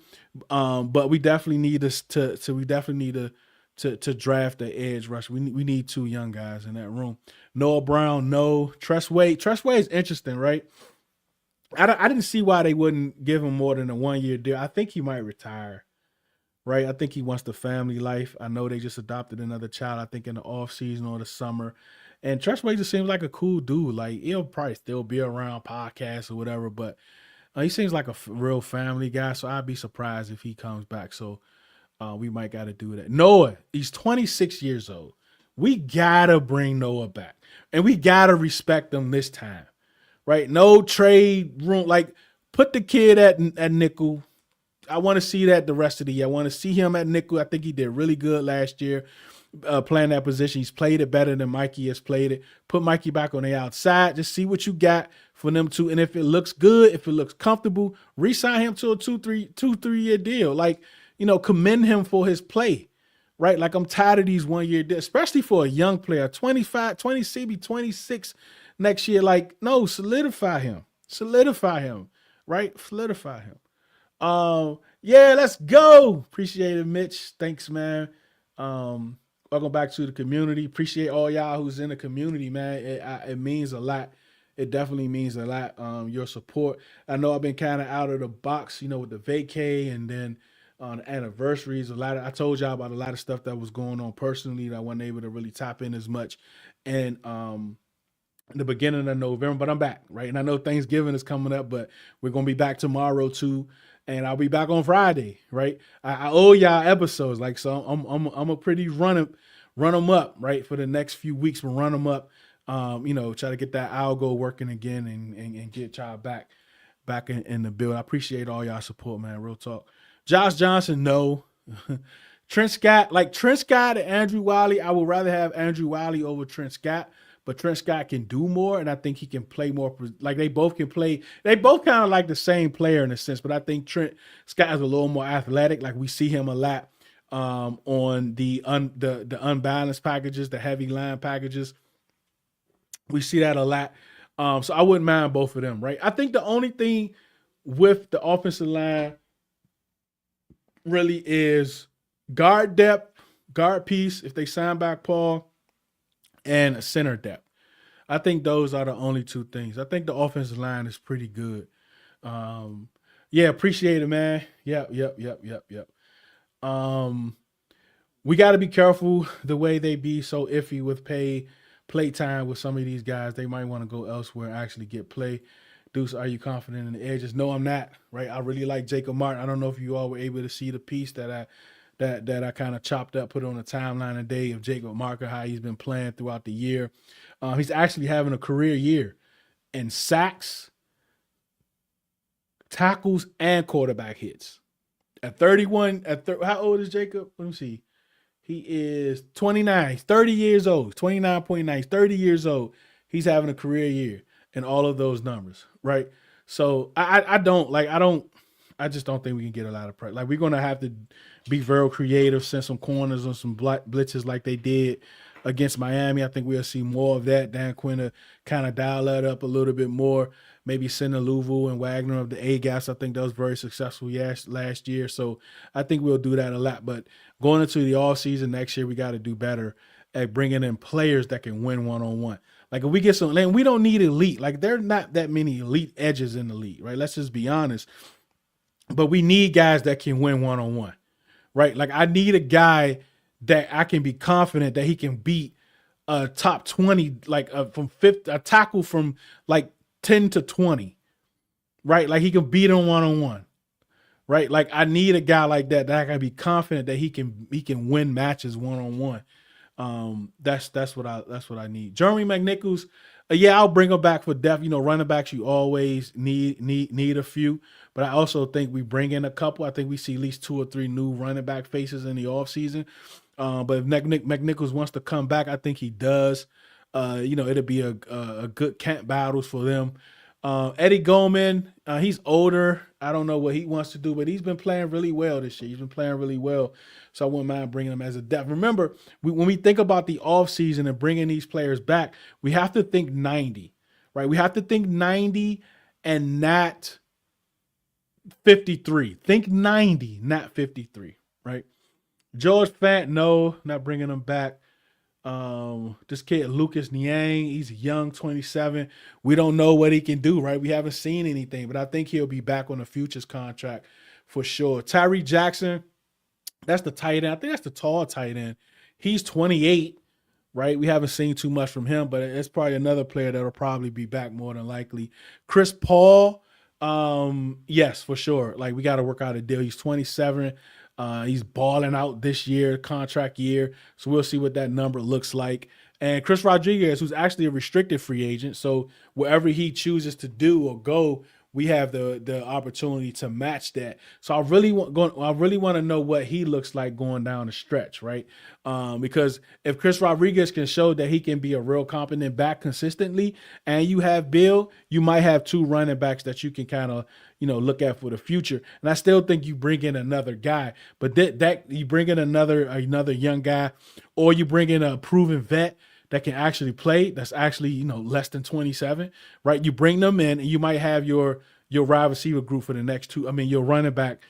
but we definitely need to draft the edge rush. We need two young guys in that room. Noah Brown, no. Tress Wade is interesting, right? I didn't see why they wouldn't give him more than a 1-year deal. I think he might retire, right? I think he wants the family life. I know they just adopted another child, I think in the off season or the summer. And Tress Wade just seems like a cool dude. Like he'll probably still be around podcasts or whatever, but he seems like a real family guy. So I'd be surprised if he comes back. So we might got to do that. Noah, he's 26 years old. We got to bring Noah back. And we got to respect him this time. Right? No trade room. Like, put the kid at nickel. I want to see that the rest of the year. I want to see him at nickel. I think he did really good last year playing that position. He's played it better than Mikey has played it. Put Mikey back on the outside. Just see what you got for them two. And if it looks good, if it looks comfortable, re-sign him to a 2-3 year deal. Like, commend him for his play. Right? Like, I'm tired of these 1-year deals, especially for a young player. 25, 20, CB 26 next year. Like, no, solidify him, right? Solidify him. Yeah, let's go. Appreciate it, Mitch. Thanks, man. Welcome back to the community. Appreciate all y'all who's in the community, man. It means a lot. It definitely means a lot. Your support. I know I've been kind of out of the box, with the vacay and then on anniversaries. I told y'all about a lot of stuff that was going on personally that I wasn't able to really tap in as much. And the beginning of November, but I'm back, right? And I know Thanksgiving is coming up, but we're gonna be back tomorrow too, and I'll be back on Friday, right? I owe y'all episodes, like, so I'm a pretty run them up, right, for the next few weeks. We'll run them up, try to get that algo working again and get y'all back in the build. I appreciate all y'all support, man. Real talk. Josh Johnson, no. Trent Scott and Andrew Wiley. I would rather have Andrew Wiley over Trent Scott. But Trent Scott can do more, and I think he can play more. Like, they both can play. They both kind of like the same player in a sense, but I think Trent Scott is a little more athletic. Like, we see him a lot on the unbalanced packages, the heavy line packages. We see that a lot. So I wouldn't mind both of them, right? I think the only thing with the offensive line really is guard depth, guard piece, if they sign back Paul, and a center depth. I think those are the only two things. I think the offensive line is pretty good. Yeah, appreciate it, man. Yep. Um, we got to be careful the way they be so iffy with play time with some of these guys. They might want to go elsewhere and actually get play. Deuce, are you confident in the edges? No, I'm not. Right. I really like Jacob Martin. I don't know if you all were able to see the piece that I kind of chopped up, put on the timeline today of Jacob Marker, how he's been playing throughout the year. He's actually having a career year in sacks, tackles, and quarterback hits. At 31, how old is Jacob? Let me see. He is 29. He's 30 years old. 29.9. He's 30 years old. He's having a career year in all of those numbers, right? So I just don't think we can get a lot of pressure. Like we're gonna have to be very creative, send some corners on some blitzes like they did against Miami. I think we'll see more of that. Dan Quinn to kind of dial that up a little bit more. Maybe send a Louisville and Wagner of the A gaps. I think that was very successful last year. So I think we'll do that a lot. But going into the off season next year, we got to do better at bringing in players that can win one on one. Like if we get some, and we don't need elite. Like there are not that many elite edges in the league, right? Let's just be honest. But we need guys that can win one on one, right? Like I need a guy that I can be confident that he can beat a top 20, like from fifth, a tackle from like 10 to 20, right? Like he can beat him one on one, right? Like I need a guy like that I can be confident that he can win matches one on one. That's what I need. Jeremy McNichols, yeah, I'll bring him back for depth. Running backs you always need a few, but I also think we bring in a couple. I think we see at least two or three new running back faces in the offseason. But if McNichols wants to come back, I think he does. It'll be a good camp battles for them. Eddie Goldman, he's older. I don't know what he wants to do, but he's been playing really well this year. He's been playing really well, so I wouldn't mind bringing him as a depth. Remember, when we think about the offseason and bringing these players back, we have to think 90, right? We have to think 90 and not 53. Think 90, not 53, right? George Fant, no, not bringing him back. This kid Lucas Niang, he's young, 27. We don't know what he can do, right? We haven't seen anything, but I think he'll be back on the futures contract for sure. Tyree Jackson, that's the tight end. I think that's the tall tight end. He's 28, right? We haven't seen too much from him, but it's probably another player that'll probably be back more than likely. Chris Paul, yes, for sure. Like we got to work out a deal. He's 27. He's balling out this year, contract year. So we'll see what that number looks like. And Chris Rodriguez, who's actually a restricted free agent, so wherever he chooses to do or go, we have the opportunity to match that. So I really want to know what he looks like going down the stretch, right? Because if Chris Rodriguez can show that he can be a real competent back consistently, and you have Bill, you might have two running backs that you can kind of look at for the future. And I still think you bring in another guy, but that you bring in another young guy, or you bring in a proven vet that can actually play, that's actually less than 27, right? You bring them in, and you might have your wide receiver group for the next two. I mean, your running back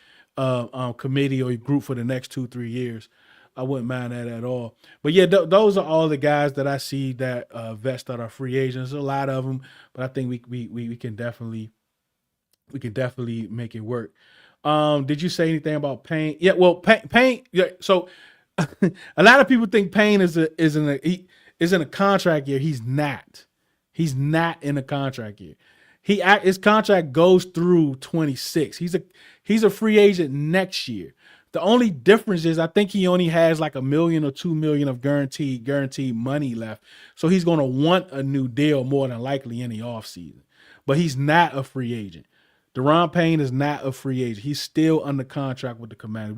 committee or your group for the next 2-3 years. I wouldn't mind that at all. But yeah, those are all the guys that I see that vets that are free agents. There's a lot of them, but I think we can definitely make it work. Did you say anything about Payne? Yeah, well, Payne. Yeah, so a lot of people think Payne is in a contract year. He's not. He's not in a contract year. His contract goes through 26. He's a free agent next year. The only difference is I think he only has like 1 million or 2 million of guaranteed money left. So he's gonna want a new deal more than likely in the offseason. But he's not a free agent. Deron Payne is not a free agent. He's still under contract with the Commanders.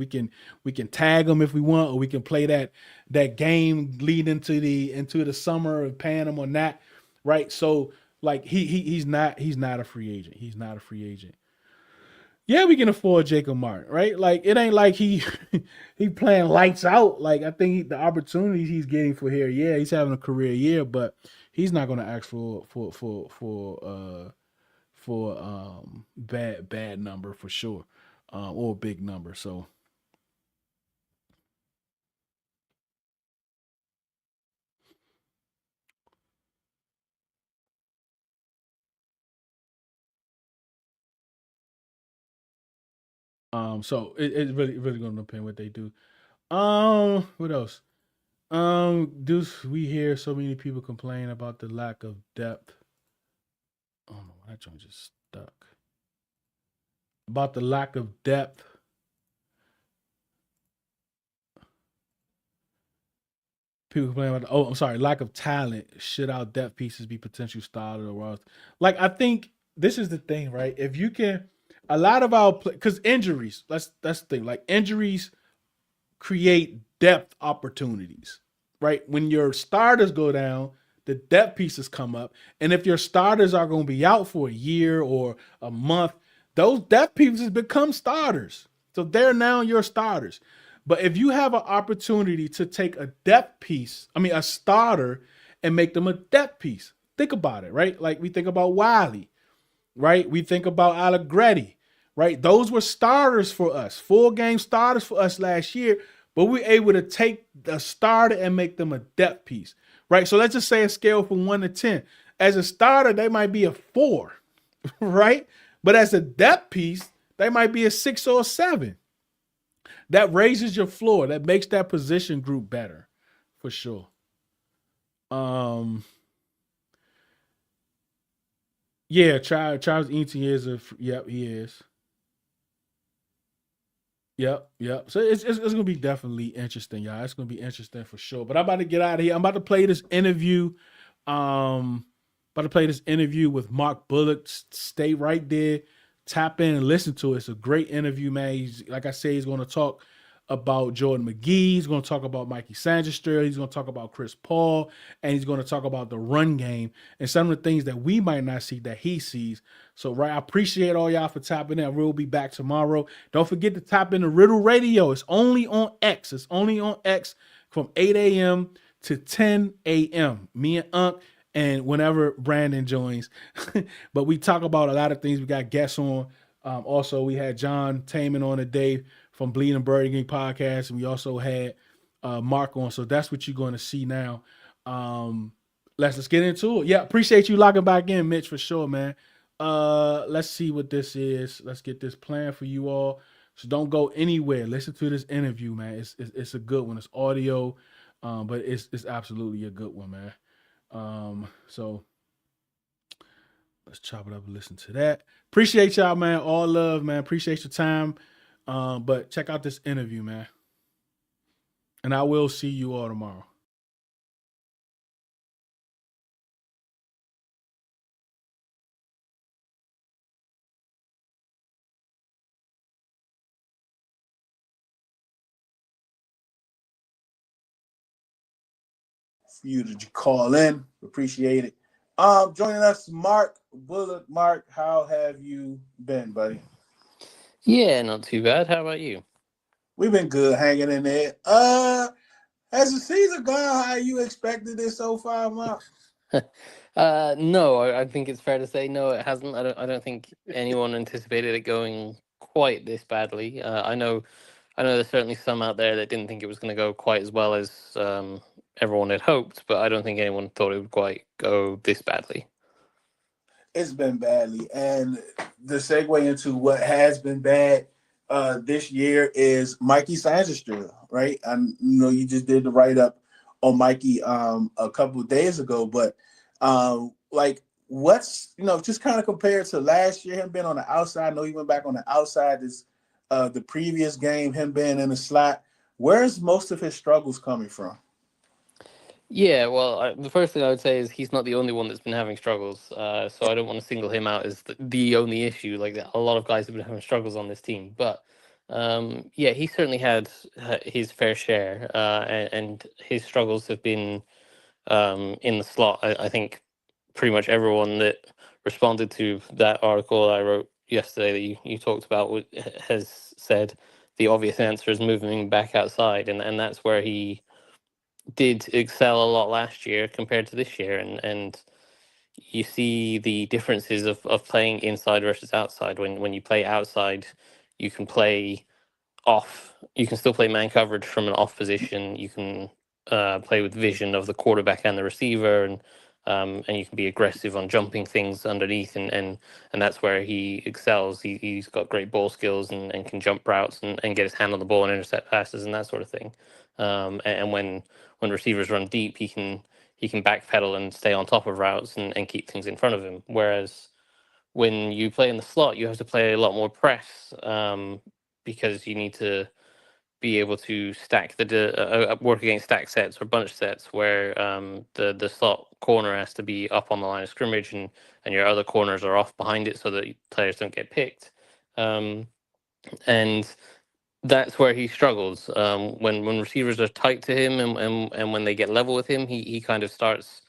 We can tag him if we want, or we can play that game lead into the summer of paying him or not, right? So like he's not a free agent. He's not a free agent. Yeah, we can afford Jacob Martin, right? Like it ain't like he he playing lights out. Like I think the opportunities he's getting for here, yeah, he's having a career year, but he's not going to ask for bad number for sure, or a big number. So So it's really going to depend what they do. What else? Do we hear so many people complain about the lack of depth? Oh no, that joint just stuck. About the lack of depth. People complain about I'm sorry, lack of talent. Should our depth pieces be potential starter or else? Like I think this is the thing, right? If you can, a lot of our because injuries. That's the thing. Like injuries create depth opportunities, right? When your starters go down, the depth pieces come up. And if your starters are going to be out for a year or a month, those depth pieces become starters. So they're now your starters. But if you have an opportunity to take a depth piece, I mean, a starter, and make them a depth piece, think about it, right? Like we think about Wiley, right? We think about Allegretti, right? Those were starters for us, full game starters for us last year, but we were able to take the starter and make them a depth piece, right? So let's just say a scale from 1 to 10. As a starter, they might be a 4, right? But as a depth piece, they might be a 6 or a 7. That raises your floor. That makes that position group better, for sure. Um, yeah, Charles Eaton is yep, he is. Yep. So it's gonna be definitely interesting, y'all. It's gonna be interesting for sure. But I'm about to get out of here. I'm about to play this interview. About to play this interview with Mark Bullock. Stay right there, tap in and listen to it. It's a great interview, man. He's like I say, he's gonna talk about Jordan McGee. He's gonna talk about Mikey Sanders. He's gonna talk about Chris Paul, and he's gonna talk about the run game and some of the things that we might not see that he sees. So, right, I appreciate all y'all for tapping in. We'll be back tomorrow. Don't forget to tap into Riddle Radio. It's only on X. It's only on X from 8 a.m. to 10 a.m. Me and Unc, and whenever Brandon joins. But we talk about a lot of things. We got guests on. Also, we had John Taman on today from Bleeding Birdie podcast, and we also had Mark on. So that's what you're going to see now. Let's get into it. Yeah, appreciate you logging back in, Mitch, for sure, man. Let's see what this is. Let's get this plan for you all. So don't go anywhere. Listen to this interview, man. It's a good one. It's audio, but it's absolutely a good one, man. So let's chop it up and listen to that. Appreciate y'all, man. All love, man. Appreciate your time. But check out this interview, man. And I will see you all tomorrow. For you to call in. Appreciate it. Joining us, Mark Bullock. Mark, how have you been, buddy? Yeah, not too bad. How about you? We've been good, hanging in there. Has the season gone how you expected it so far, Mark? No, I think it's fair to say no, it hasn't. I don't think anyone anticipated it going quite this badly. I know there's certainly some out there that didn't think it was going to go quite as well as everyone had hoped, but I don't think anyone thought it would quite go this badly. It's been badly. And the segue into what has been bad this year is Mikey Sanders, right? I know you just did the write up on Mikey a couple of days ago, but like what's just kind of compared to last year, him being on the outside. I know he went back on the outside this the previous game, him being in the slot. Where's most of his struggles coming from? Yeah, well, the first thing I would say is he's not the only one that's been having struggles. So I don't want to single him out as the only issue. Like a lot of guys have been having struggles on this team, but yeah, he certainly had his fair share, and his struggles have been in the slot. I think pretty much everyone that responded to that article I wrote yesterday that you talked about has said the obvious answer is moving back outside, and that's where he did excel a lot last year compared to this year, and you see the differences of playing inside versus outside. When you play outside, you can play off. You can still play man coverage from an off position. You can play with vision of the quarterback and the receiver, and and you can be aggressive on jumping things underneath, and that's where he excels. He's got great ball skills and can jump routes and get his hand on the ball and intercept passes and that sort of thing. And when receivers run deep, he can backpedal and stay on top of routes and keep things in front of him. Whereas when you play in the slot, you have to play a lot more press, because you need to be able to stack work against stack sets or bunch sets where the slot corner has to be up on the line of scrimmage, and your other corners are off behind it so that players don't get picked. Um, and that's where he struggles. When receivers are tight to him, and when they get level with him, he kind of starts,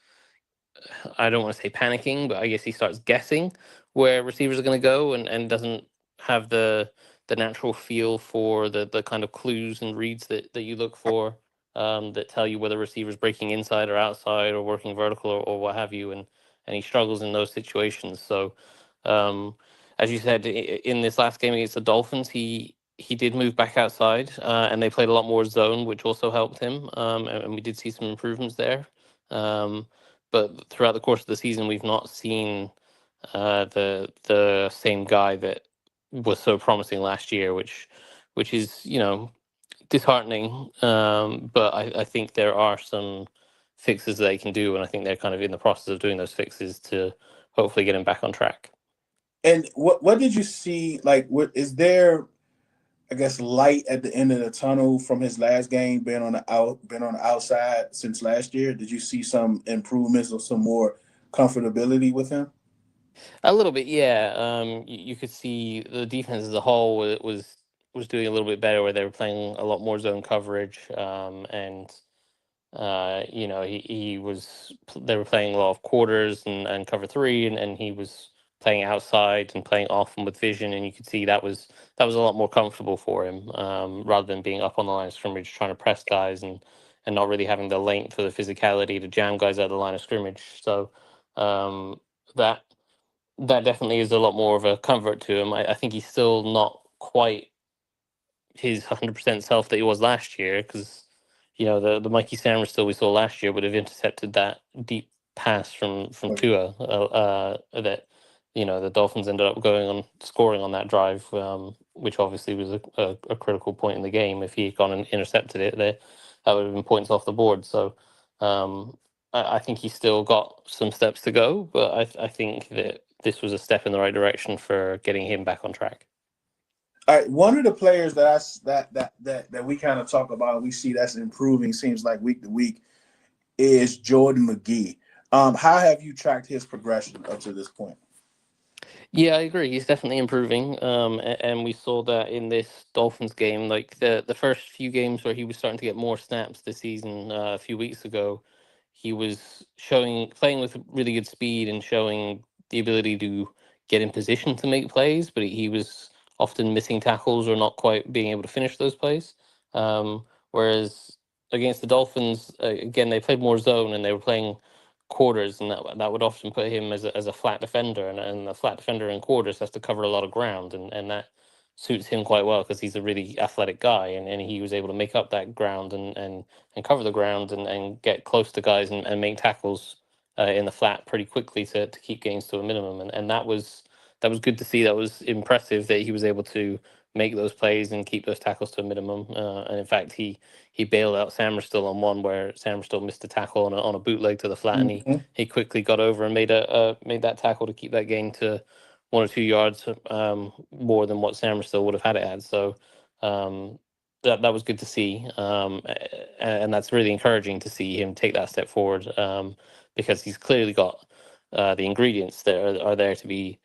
I don't want to say panicking, but I guess he starts guessing where receivers are going to go, and doesn't have the natural feel for the kind of clues and reads that you look for, that tell you whether receiver's breaking inside or outside or working vertical, or what have you, and he struggles in those situations. So, um, as you said, in this last game against the Dolphins, he did move back outside, and they played a lot more zone, which also helped him, and we did see some improvements there. Um, but throughout the course of the season, we've not seen the same guy that was so promising last year, which is, disheartening. But I think there are some fixes they can do, and I think they're kind of in the process of doing those fixes to hopefully get him back on track. And what did you see? Like, what is there? I guess light at the end of the tunnel from his last game, been on the outside since last year. Did you see some improvements or some more comfortability with him? A little bit, yeah. You could see the defense as a whole was doing a little bit better, where they were playing a lot more zone coverage, and they were playing a lot of quarters and cover three, and he was playing outside and playing often with vision, and you could see that was a lot more comfortable for him, rather than being up on the line of scrimmage trying to press guys, and not really having the length or the physicality to jam guys out of the line of scrimmage. So, um, that that definitely is a lot more of a comfort to him. I think he's still not quite his 100% self that he was last year, because the Mikey Sanders we saw last year would have intercepted that deep pass from Tua, that the Dolphins ended up going on scoring on that drive, which obviously was a critical point in the game. If he had gone and intercepted it, that would have been points off the board. So, I think he's still got some steps to go, but I think that this was a step in the right direction for getting him back on track. All right, one of the players that we kind of talk about, we see that's improving, seems like week to week, is Jordan McGee. How have you tracked his progression up to this point? Yeah, I agree. He's definitely improving, and we saw that in this Dolphins game. Like the first few games where he was starting to get more snaps this season, a few weeks ago, he was playing with really good speed and showing the ability to get in position to make plays, but he was often missing tackles or not quite being able to finish those plays. Whereas against the Dolphins, again, they played more zone and they were playing quarters, and that would often put him as a flat defender, and a flat defender in quarters has to cover a lot of ground, and that suits him quite well because he's a really athletic guy, and he was able to make up that ground and cover the ground and get close to guys and make tackles in the flat pretty quickly to keep gains to a minimum, and that was good to see. That was impressive that he was able to make those plays and keep those tackles to a minimum. And in fact, he bailed out Sammerstill on one where Sammerstill missed a tackle on a bootleg to the flat, and Mm-hmm. he quickly got over and made that tackle to keep that gain to 1 or 2 yards, more than what Sammerstill would have had it at. So, that was good to see, and that's really encouraging to see him take that step forward, because he's clearly got the ingredients that are there to be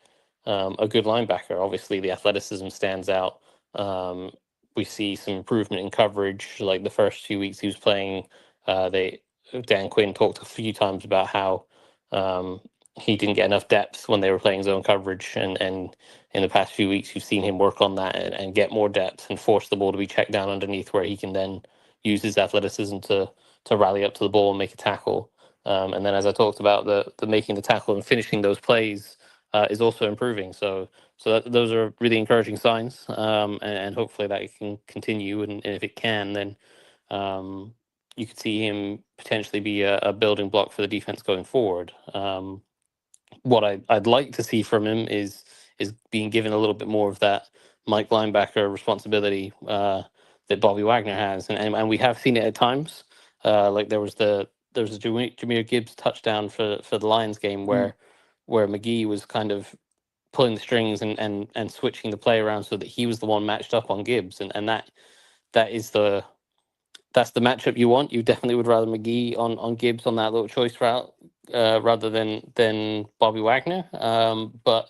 a good linebacker. Obviously, the athleticism stands out. Um, we see some improvement in coverage. Like the first few weeks he was playing, they Dan Quinn talked a few times about how um, he didn't get enough depth when they were playing zone coverage, and in the past few weeks you've seen him work on that and get more depth and force the ball to be checked down underneath, where he can then use his athleticism to rally up to the ball and make a tackle. And then, as I talked about, the making the tackle and finishing those plays is also improving. So those are really encouraging signs, and hopefully that can continue. And if it can, then um, you could see him potentially be a building block for the defense going forward. What I'd like to see from him is being given a little bit more of that Mike linebacker responsibility that Bobby Wagner has, and we have seen it at times. Like there was a Jameer Gibbs touchdown for the Lions game Mm. where McGee was kind of pulling the strings and switching the play around so that he was the one matched up on Gibbs, and that is that's the matchup you want. You definitely would rather McGee on Gibbs on that little choice route rather than Bobby Wagner. But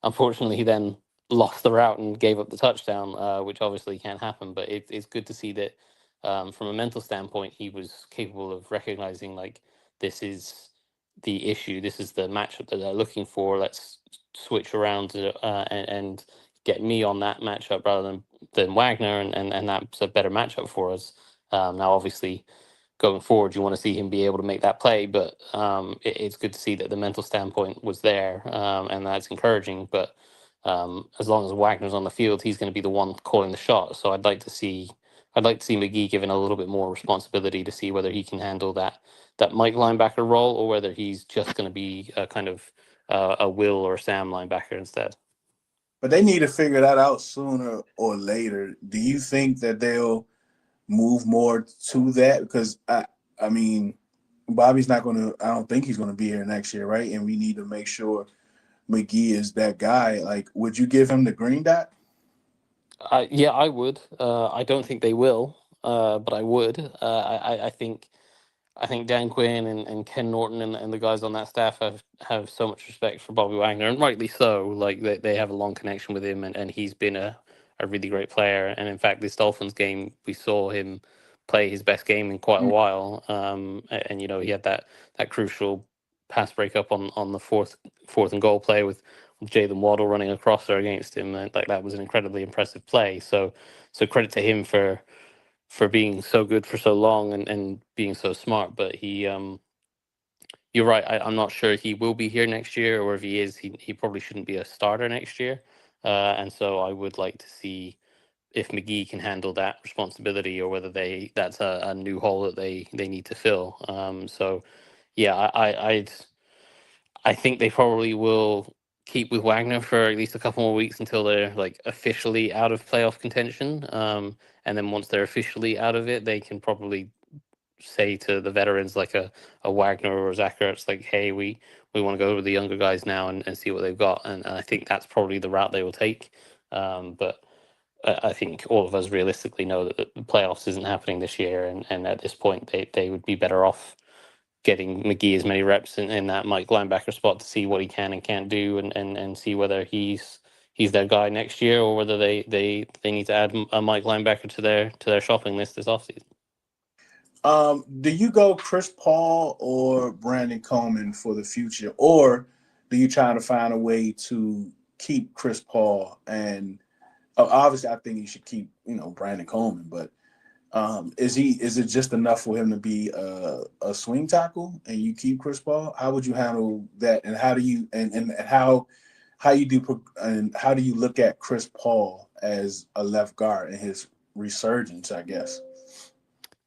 unfortunately, he then lost the route and gave up the touchdown, which obviously can't happen. But it's good to see that from a mental standpoint, he was capable of recognizing like this is the issue, this is the matchup that they're looking for. Let's switch around and get me on that matchup rather than Wagner, and that's a better matchup for us. Now, obviously, going forward, you want to see him be able to make that play, but it's good to see that the mental standpoint was there, and that's encouraging. But as long as Wagner's on the field, he's going to be the one calling the shot. So I'd like to see McGee given a little bit more responsibility to see whether he can handle that Mike linebacker role or whether he's just going to be a kind of a Will or Sam linebacker instead. But they need to figure that out sooner or later. Do you think that they'll move more to that? Because I mean, Bobby's not going to. I don't think he's going to be here next year, right? And we need to make sure McGee is that guy. Like, would you give him the green dot? Yeah, I would. I don't think they will, but I would. I think Dan Quinn and Ken Norton and the guys on that staff have so much respect for Bobby Wagner, and rightly so. Like they have a long connection with him, and he's been a really great player. And in fact, this Dolphins game, we saw him play his best game in quite a while. And you know, he had that crucial pass breakup on the fourth and goal play with Jalen Waddle running across there against him, and like that was an incredibly impressive play. So credit to him for being so good for so long and being so smart. But you're right. I'm not sure he will be here next year, or if he is, he probably shouldn't be a starter next year. And so I would like to see if McGee can handle that responsibility, or whether that's a new hole that they need to fill. So yeah, I think they probably will keep with Wagner for at least a couple more weeks until they're like officially out of playoff contention. And then once they're officially out of it, they can probably say to the veterans like a Wagner or a Zach Ertz, like, hey, we want to go with the younger guys now and see what they've got. And I think that's probably the route they will take. But I think all of us realistically know that the playoffs isn't happening this year. And at this point, they would be better off getting McGee as many reps in that Mike linebacker spot to see what he can and can't do, and see whether he's their guy next year, or whether they need to add a Mike linebacker to their shopping list this offseason. Do you go Chris Paul or Brandon Coleman for the future, or do you try to find a way to keep Chris Paul? And obviously, I think you should keep Brandon Coleman, but is it just enough for him to be a swing tackle and you keep Chris Paul? How would you handle that? And how do you and how you do and how do you look at Chris Paul as a left guard and his resurgence, I guess?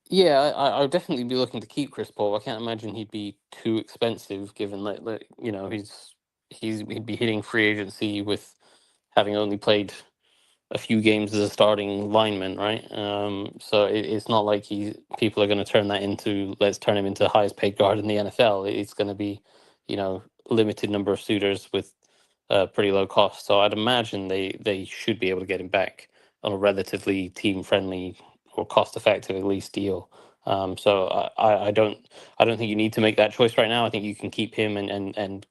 Yeah, I would definitely be looking to keep Chris Paul. I can't imagine he'd be too expensive, given that you know he'd be hitting free agency with having only played a few games as a starting lineman, right? So it's not like people are going to turn that into, let's turn him into the highest paid guard in the NFL. It's going to be, you know, limited number of suitors with pretty low cost. So I'd imagine they should be able to get him back on a relatively team friendly or cost effective at least deal. So I don't think you need to make that choice right now. I think you can keep him and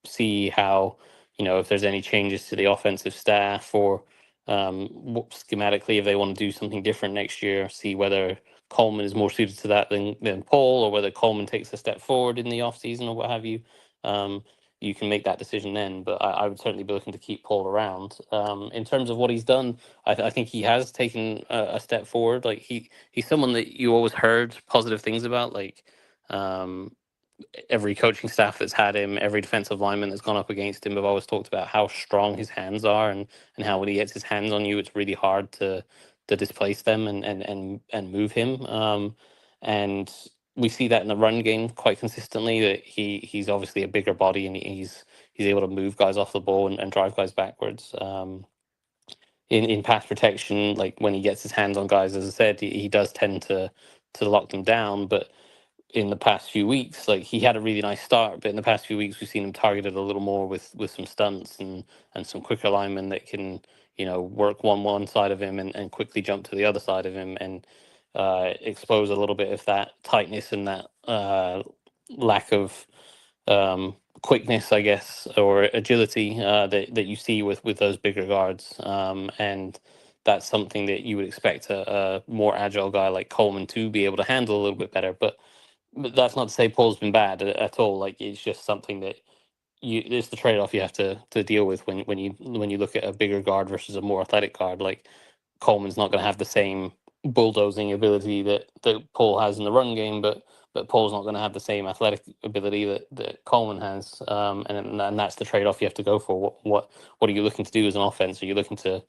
see how, you know, if there's any changes to the offensive staff, or schematically if they want to do something different next year, see whether Coleman is more suited to that than Paul, or whether Coleman takes a step forward in the offseason or what have you. You can make that decision then, but I would certainly be looking to keep Paul around. In terms of what he's done, I think he has taken a step forward. Like he's someone that you always heard positive things about. Like um, every coaching staff that's had him, every defensive lineman that's gone up against him have always talked about how strong his hands are, and how when he gets his hands on you, it's really hard to displace them and move him. and we see that in the run game quite consistently. That he's obviously a bigger body, and he's able to move guys off the ball and drive guys backwards. In pass protection, like when he gets his hands on guys, as I said, he does tend to lock them down. But in the past few weeks, like he had a really nice start, but in the past few weeks we've seen him targeted a little more with some stunts and some quicker linemen that can, work one side of him and quickly jump to the other side of him and expose a little bit of that tightness and that lack of quickness, I guess, or agility that you see with those bigger guards. And that's something that you would expect a more agile guy like Coleman to be able to handle a little bit better. But that's not to say Paul's been bad at all. Like it's just something that it's the trade off you have to deal with when you look at a bigger guard versus a more athletic guard. Like Coleman's not going to have the same bulldozing ability that Paul has in the run game, but Paul's not going to have the same athletic ability that Coleman has. And that's the trade off you have to go for. What are you looking to do as an offense? Are you looking to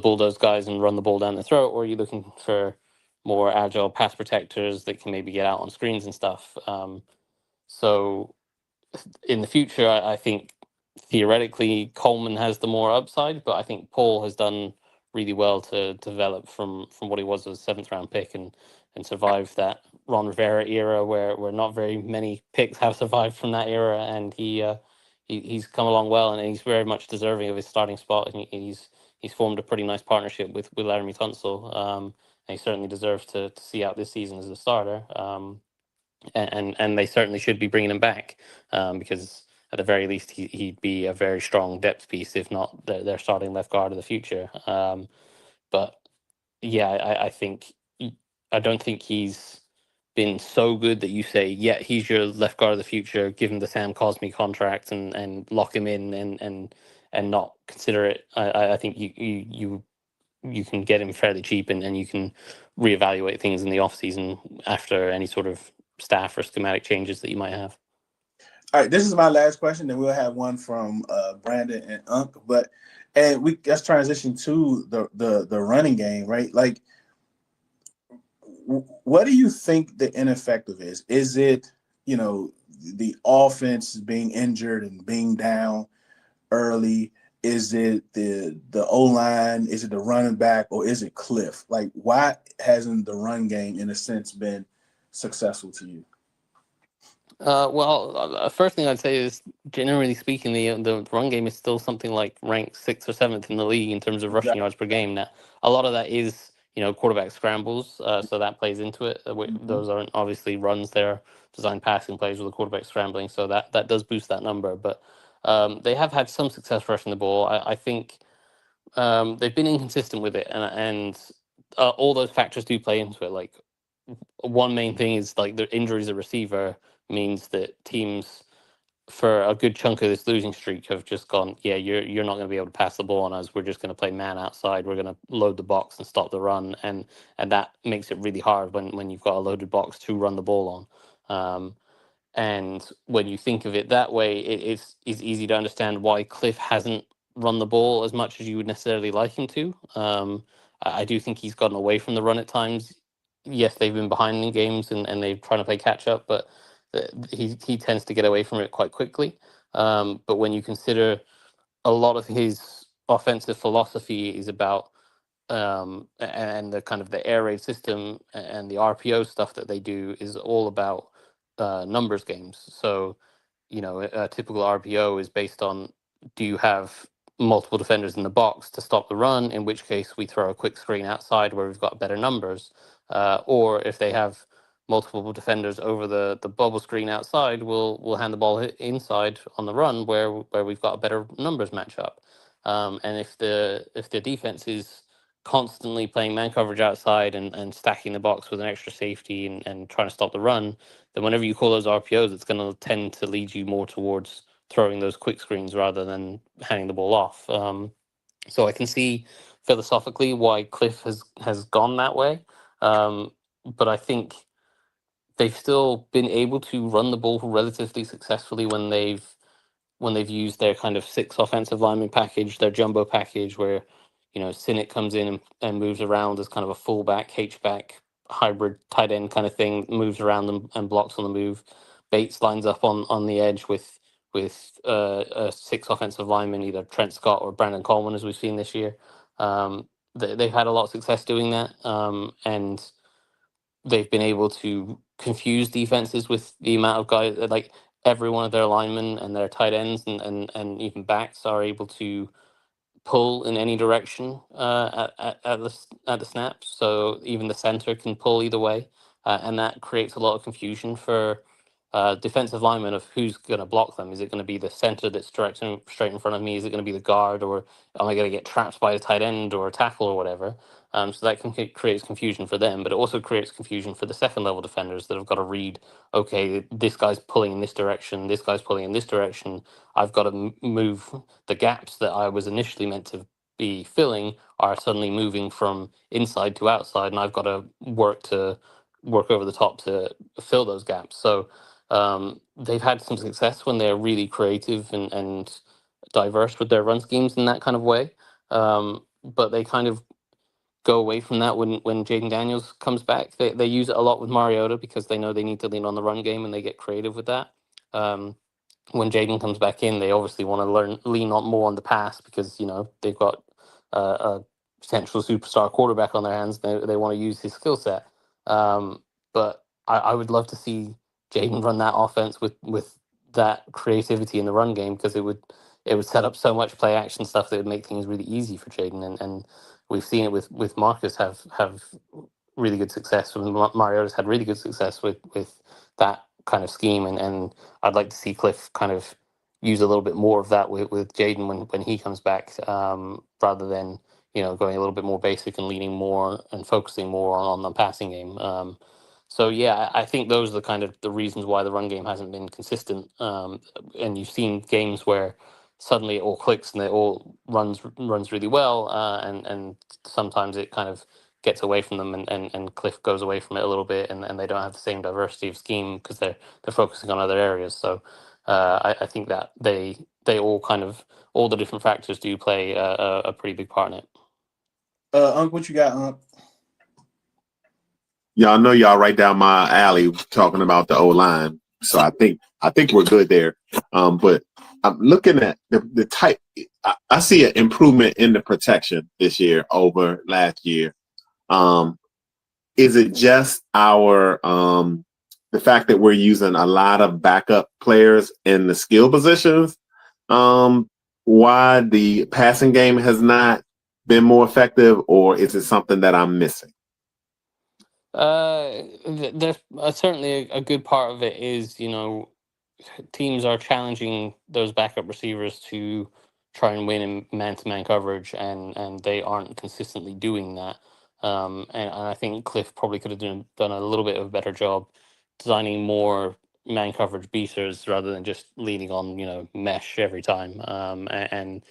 bulldoze guys and run the ball down the throat, or are you looking for more agile pass protectors that can maybe get out on screens and stuff? So in the future, I think theoretically Coleman has the more upside, but I think Paul has done really well to develop from what he was as a seventh round pick and survive that Ron Rivera era where not very many picks have survived from that era, and he's come along well, and he's very much deserving of his starting spot, and he's formed a pretty nice partnership with Laramie Tunsil, and he certainly deserves to see out this season as a starter. And they certainly should be bringing him back, because at the very least he'd be a very strong depth piece, if not their starting left guard of the future. But yeah, I think I don't think he's been so good that you say, yeah, he's your left guard of the future. Give him the Sam Cosmi contract and lock him in and not consider it. I think you can get him fairly cheap, and you can reevaluate things in the off season after any sort of staff or schematic changes that you might have. All right, this is my last question, then we'll have one from Brandon and Unc. And let's transition to the running game, right? Like, what do you think the ineffective is? Is it the offense being injured and being down early? Is it the O-line? Is it the running back, or is it Cliff? Like, why hasn't the run game, in a sense, been successful to you? Well, first thing I'd say is, generally speaking, the run game is still something like ranked 6th or 7th in the league in terms of rushing yards per game. Now, a lot of that is quarterback scrambles, so that plays into it. Those aren't obviously runs; they're designed passing plays with the quarterback scrambling, so that does boost that number. But they have had some success rushing the ball. I think they've been inconsistent with it, and all those factors do play into it. Like, one main thing is like the injuries at receiver means that teams for a good chunk of this losing streak have just gone, yeah, you're not going to be able to pass the ball on us. We're just going to play man outside. We're going to load the box and stop the run, and that makes it really hard when you've got a loaded box to run the ball on. And when you think of it that way, it's easy to understand why Cliff hasn't run the ball as much as you would necessarily like him to. I do think he's gotten away from the run at times. Yes, they've been behind in games and they're trying to play catch up, but he tends to get away from it quite quickly. But when you consider a lot of his offensive philosophy is about and the kind of the air raid system and the RPO stuff that they do is all about numbers games. So, a typical RPO is based on, do you have multiple defenders in the box to stop the run, in which case we throw a quick screen outside where we've got better numbers, or if they have multiple defenders over the bubble screen outside, we'll hand the ball inside on the run where we've got a better numbers matchup. And if the defense is constantly playing man coverage outside and stacking the box with an extra safety and trying to stop the run, then whenever you call those RPOs, it's going to tend to lead you more towards throwing those quick screens rather than handing the ball off. So I can see philosophically why Cliff has gone that way, but I think they've still been able to run the ball relatively successfully when they've used their kind of 6 offensive lineman package, their jumbo package, where Sinnott comes in and moves around as kind of a fullback, H-back, hybrid tight end kind of thing, moves around them and blocks on the move. Bates lines up on the edge with six offensive linemen, either Trent Scott or Brandon Coleman, as we've seen this year. They've had a lot of success doing that, and they've been able to confuse defenses with the amount of guys. Like every one of their linemen and their tight ends and even backs are able to pull in any direction at the snap. So even the center can pull either way, and that creates a lot of confusion for defensive linemen of who's going to block them. Is it going to be the center that's straight in front of me? Is it going to be the guard, or am I going to get trapped by a tight end or a tackle or whatever? So that creates confusion for them, but it also creates confusion for the second level defenders that have got to read. Okay, this guy's pulling in this direction. This guy's pulling in this direction. I've got to move the gaps that I was initially meant to be filling are suddenly moving from inside to outside, and I've got to work over the top to fill those gaps. So they've had some success when they're really creative and diverse with their run schemes in that kind of way. But they kind of go away from that when Jaden Daniels comes back. They use it a lot with Mariota because they know they need to lean on the run game and they get creative with that. When Jaden comes back in, they obviously want to lean on more on the pass because they've got a potential superstar quarterback on their hands. They want to use his skill set. But I would love to see Jaden run that offense with that creativity in the run game because it would set up so much play action stuff that would make things really easy for Jaden. And we've seen it with Marcus have really good success. Mariota's had really good success with that kind of scheme, and I'd like to see Cliff kind of use a little bit more of that with Jaden when he comes back, rather than going a little bit more basic and leaning more and focusing more on the passing game. So yeah, I think those are the kind of the reasons why the run game hasn't been consistent. And you've seen games where suddenly it all clicks and it all runs really well, and sometimes it kind of gets away from them and Cliff goes away from it a little bit, and they don't have the same diversity of scheme because they're focusing on other areas. So I think that they all kind of all the different factors do play a pretty big part in it. Unc, what you got, Unc? Y'all know y'all right down my alley talking about the O-line. So I think we're good there. But I'm looking at the type. I see an improvement in the protection this year over last year. Is it just our the fact that we're using a lot of backup players in the skill positions? Why the passing game has not been more effective, or is it something that I'm missing? There's certainly a good part of it is teams are challenging those backup receivers to try and win in man-to-man coverage, and they aren't consistently doing that. And I think Cliff probably could have done a little bit of a better job designing more man coverage beaters rather than just leaning on mesh every time. And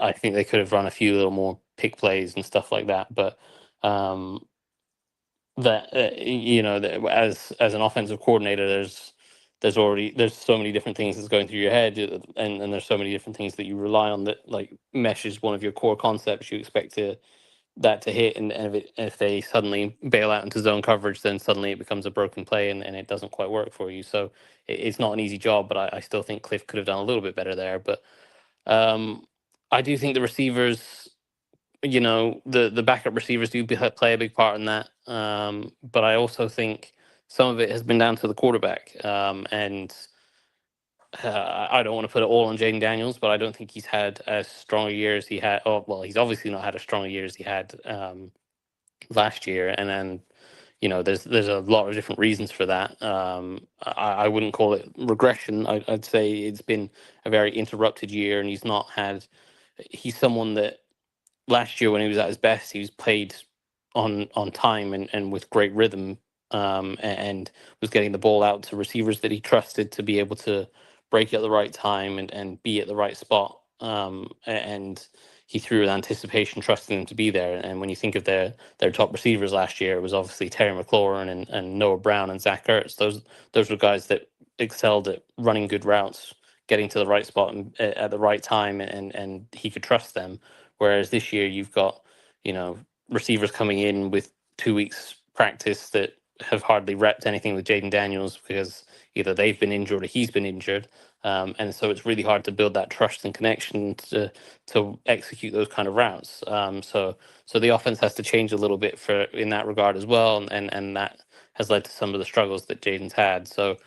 I think they could have run a few little more pick plays and stuff like that. But that that as an offensive coordinator, there's so many different things that's going through your head, and there's so many different things that you rely on. That like mesh is one of your core concepts. You expect that to hit, and if they suddenly bail out into zone coverage, then suddenly it becomes a broken play, and it doesn't quite work for you. So it's not an easy job, but I still think Cliff could have done a little bit better there. But I do think the receivers, the backup receivers do play a big part in that. But I also think some of it has been down to the quarterback. And I don't want to put it all on Jaden Daniels, but I don't think he's had as strong a year as he had. Oh, well, he's obviously not had as strong a year as he had last year. And then, there's a lot of different reasons for that. I wouldn't call it regression. I'd say it's been a very interrupted year, and he's someone that last year when he was at his best, he was played on time and with great rhythm, and was getting the ball out to receivers that he trusted to be able to break at the right time and be at the right spot. And he threw with anticipation, trusting them to be there. And when you think of their top receivers last year, it was obviously Terry McLaurin and Noah Brown and Zach Ertz. Those were guys that excelled at running good routes, getting to the right spot at the right time, and he could trust them. Whereas this year you've got, receivers coming in with 2 weeks practice that have hardly repped anything with Jaden Daniels because either they've been injured or he's been injured. And so it's really hard to build that trust and connection to execute those kind of routes. So the offense has to change a little bit in that regard as well, and that has led to some of the struggles that Jaden's had. So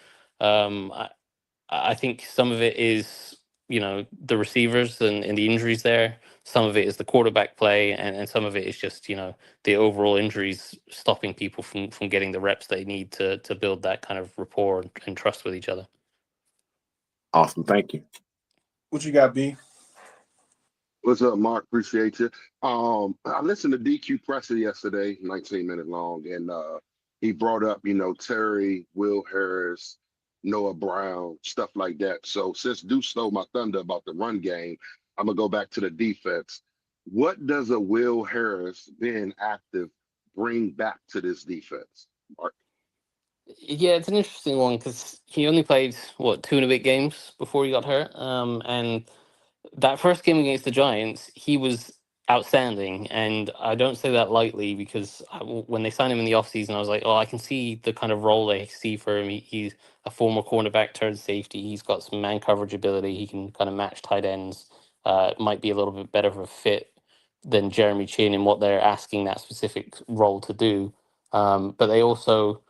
I think some of it is, the receivers and the injuries there. Some of it is the quarterback play, and some of it is just, the overall injuries stopping people from getting the reps they need to build that kind of rapport and trust with each other. Awesome. Thank you. What you got, B? What's up, Mark? Appreciate you. I listened to DQ Presser yesterday, 19 minutes long, and he brought up, Terry, Will Harris, Noah Brown, stuff like that. So since Deuce stole my thunder about the run game, I'm gonna go back to the defense. What does a Will Harris being active bring back to this defense, Mark? Yeah, it's an interesting one because he only played, 2 and a bit games before he got hurt. And that first game against the Giants, he was outstanding. And I don't say that lightly because when they signed him in the offseason, I was like, oh, I can see the kind of role they see for him. He's a former cornerback turned safety. He's got some man coverage ability. He can kind of match tight ends. Might be a little bit better of a fit than Jeremy Chin in what they're asking that specific role to do. But they also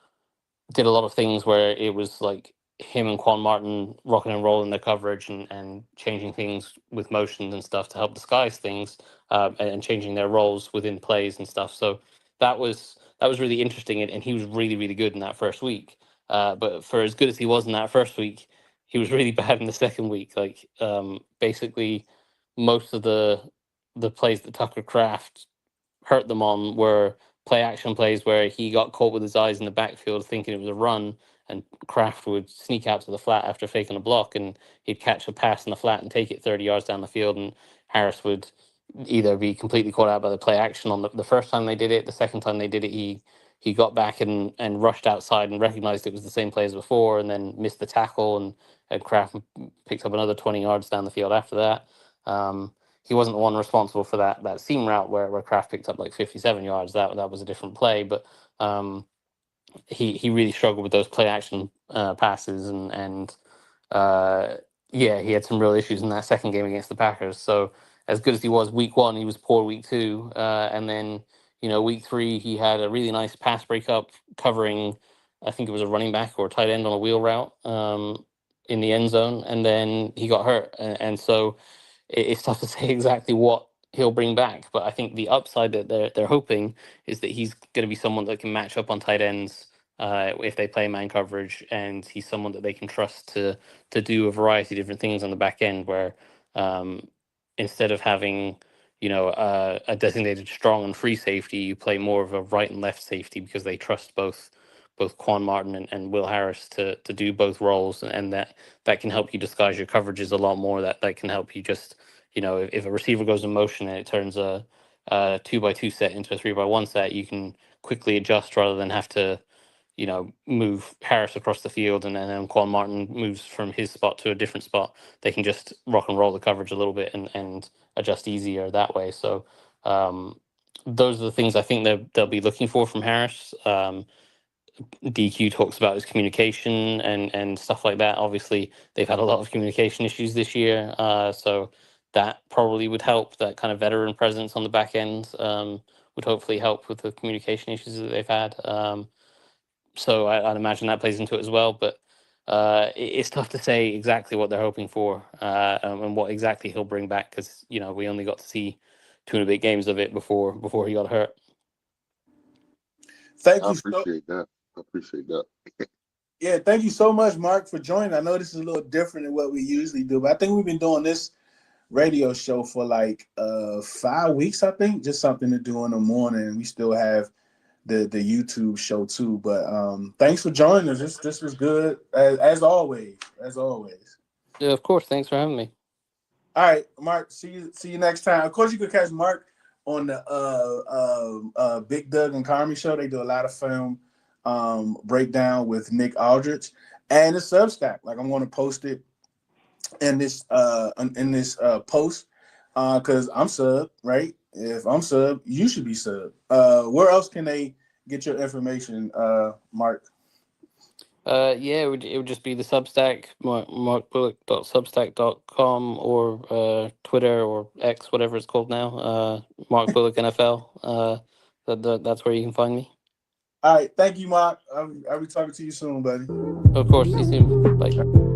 did a lot of things where it was like him and Quan Martin rocking and rolling their coverage and changing things with motions and stuff to help disguise things, and changing their roles within plays and stuff. So that was really interesting, and he was really, really good in that first week. But for as good as he was in that first week, he was really bad in the second week. Like, basically most of the plays that Tucker Kraft hurt them on were play action plays where he got caught with his eyes in the backfield thinking it was a run, and Kraft would sneak out to the flat after faking a block, and he'd catch a pass in the flat and take it 30 yards down the field, and Harris would either be completely caught out by the play action on the first time they did it. The second time they did it, he got back and rushed outside and recognized it was the same play as before, and then missed the tackle, and Kraft picked up another 20 yards down the field after that. He wasn't the one responsible for that seam route where Kraft picked up like 57 yards. That was a different play, but he really struggled with those play action passes, and yeah, he had some real issues in that second game against the Packers. So as good as he was week one, he was poor week two, and then week three he had a really nice pass breakup covering, I think it was a running back or a tight end on a wheel route in the end zone, and then he got hurt, and so it's tough to say exactly what he'll bring back. But I think the upside that they're hoping is that he's going to be someone that can match up on tight ends if they play man coverage, and he's someone that they can trust to do a variety of different things on the back end. Where instead of having a designated strong and free safety, you play more of a right and left safety because they trust both Quan Martin and Will Harris to do both roles, and that can help you disguise your coverages a lot more. That can help you just, if a receiver goes in motion and it turns a 2x2 set into a 3x1 set, you can quickly adjust rather than have to, move Harris across the field, and then Quan Martin moves from his spot to a different spot. They can just rock and roll the coverage a little bit and adjust easier that way. So those are the things I think they'll be looking for from Harris. DQ talks about his communication and stuff like that. Obviously, they've had a lot of communication issues this year, so that probably would help. That kind of veteran presence on the back end would hopefully help with the communication issues that they've had. So I'd imagine that plays into it as well. But it's tough to say exactly what they're hoping for and what exactly he'll bring back, because we only got to see 2 and a bit games of it before he got hurt. Thank I you. appreciate that. I appreciate that. Yeah, thank you so much, Mark, for joining. I know this is a little different than what we usually do, but I think we've been doing this radio show for like 5 weeks, I think, just something to do in the morning. We still have the YouTube show too, but thanks for joining us. This was good as always. Yeah, of course. Thanks for having me. All right, Mark, see you next time. Of course, you could catch Mark on the Big Doug and Carmi show. They do a lot of film breakdown with Nick Aldrich, and it's Substack. Like, I'm going to post it in this post because I'm sub, right? If I'm sub, you should be sub. Where else can they get your information, Mark? Yeah, it would just be the Substack, markbullock.substack.com, or Twitter or X, whatever it's called now. Mark Bullock NFL. That's where you can find me. All right, thank you, Mark. I'll be talking to you soon, buddy. Of course, see you soon. Bye.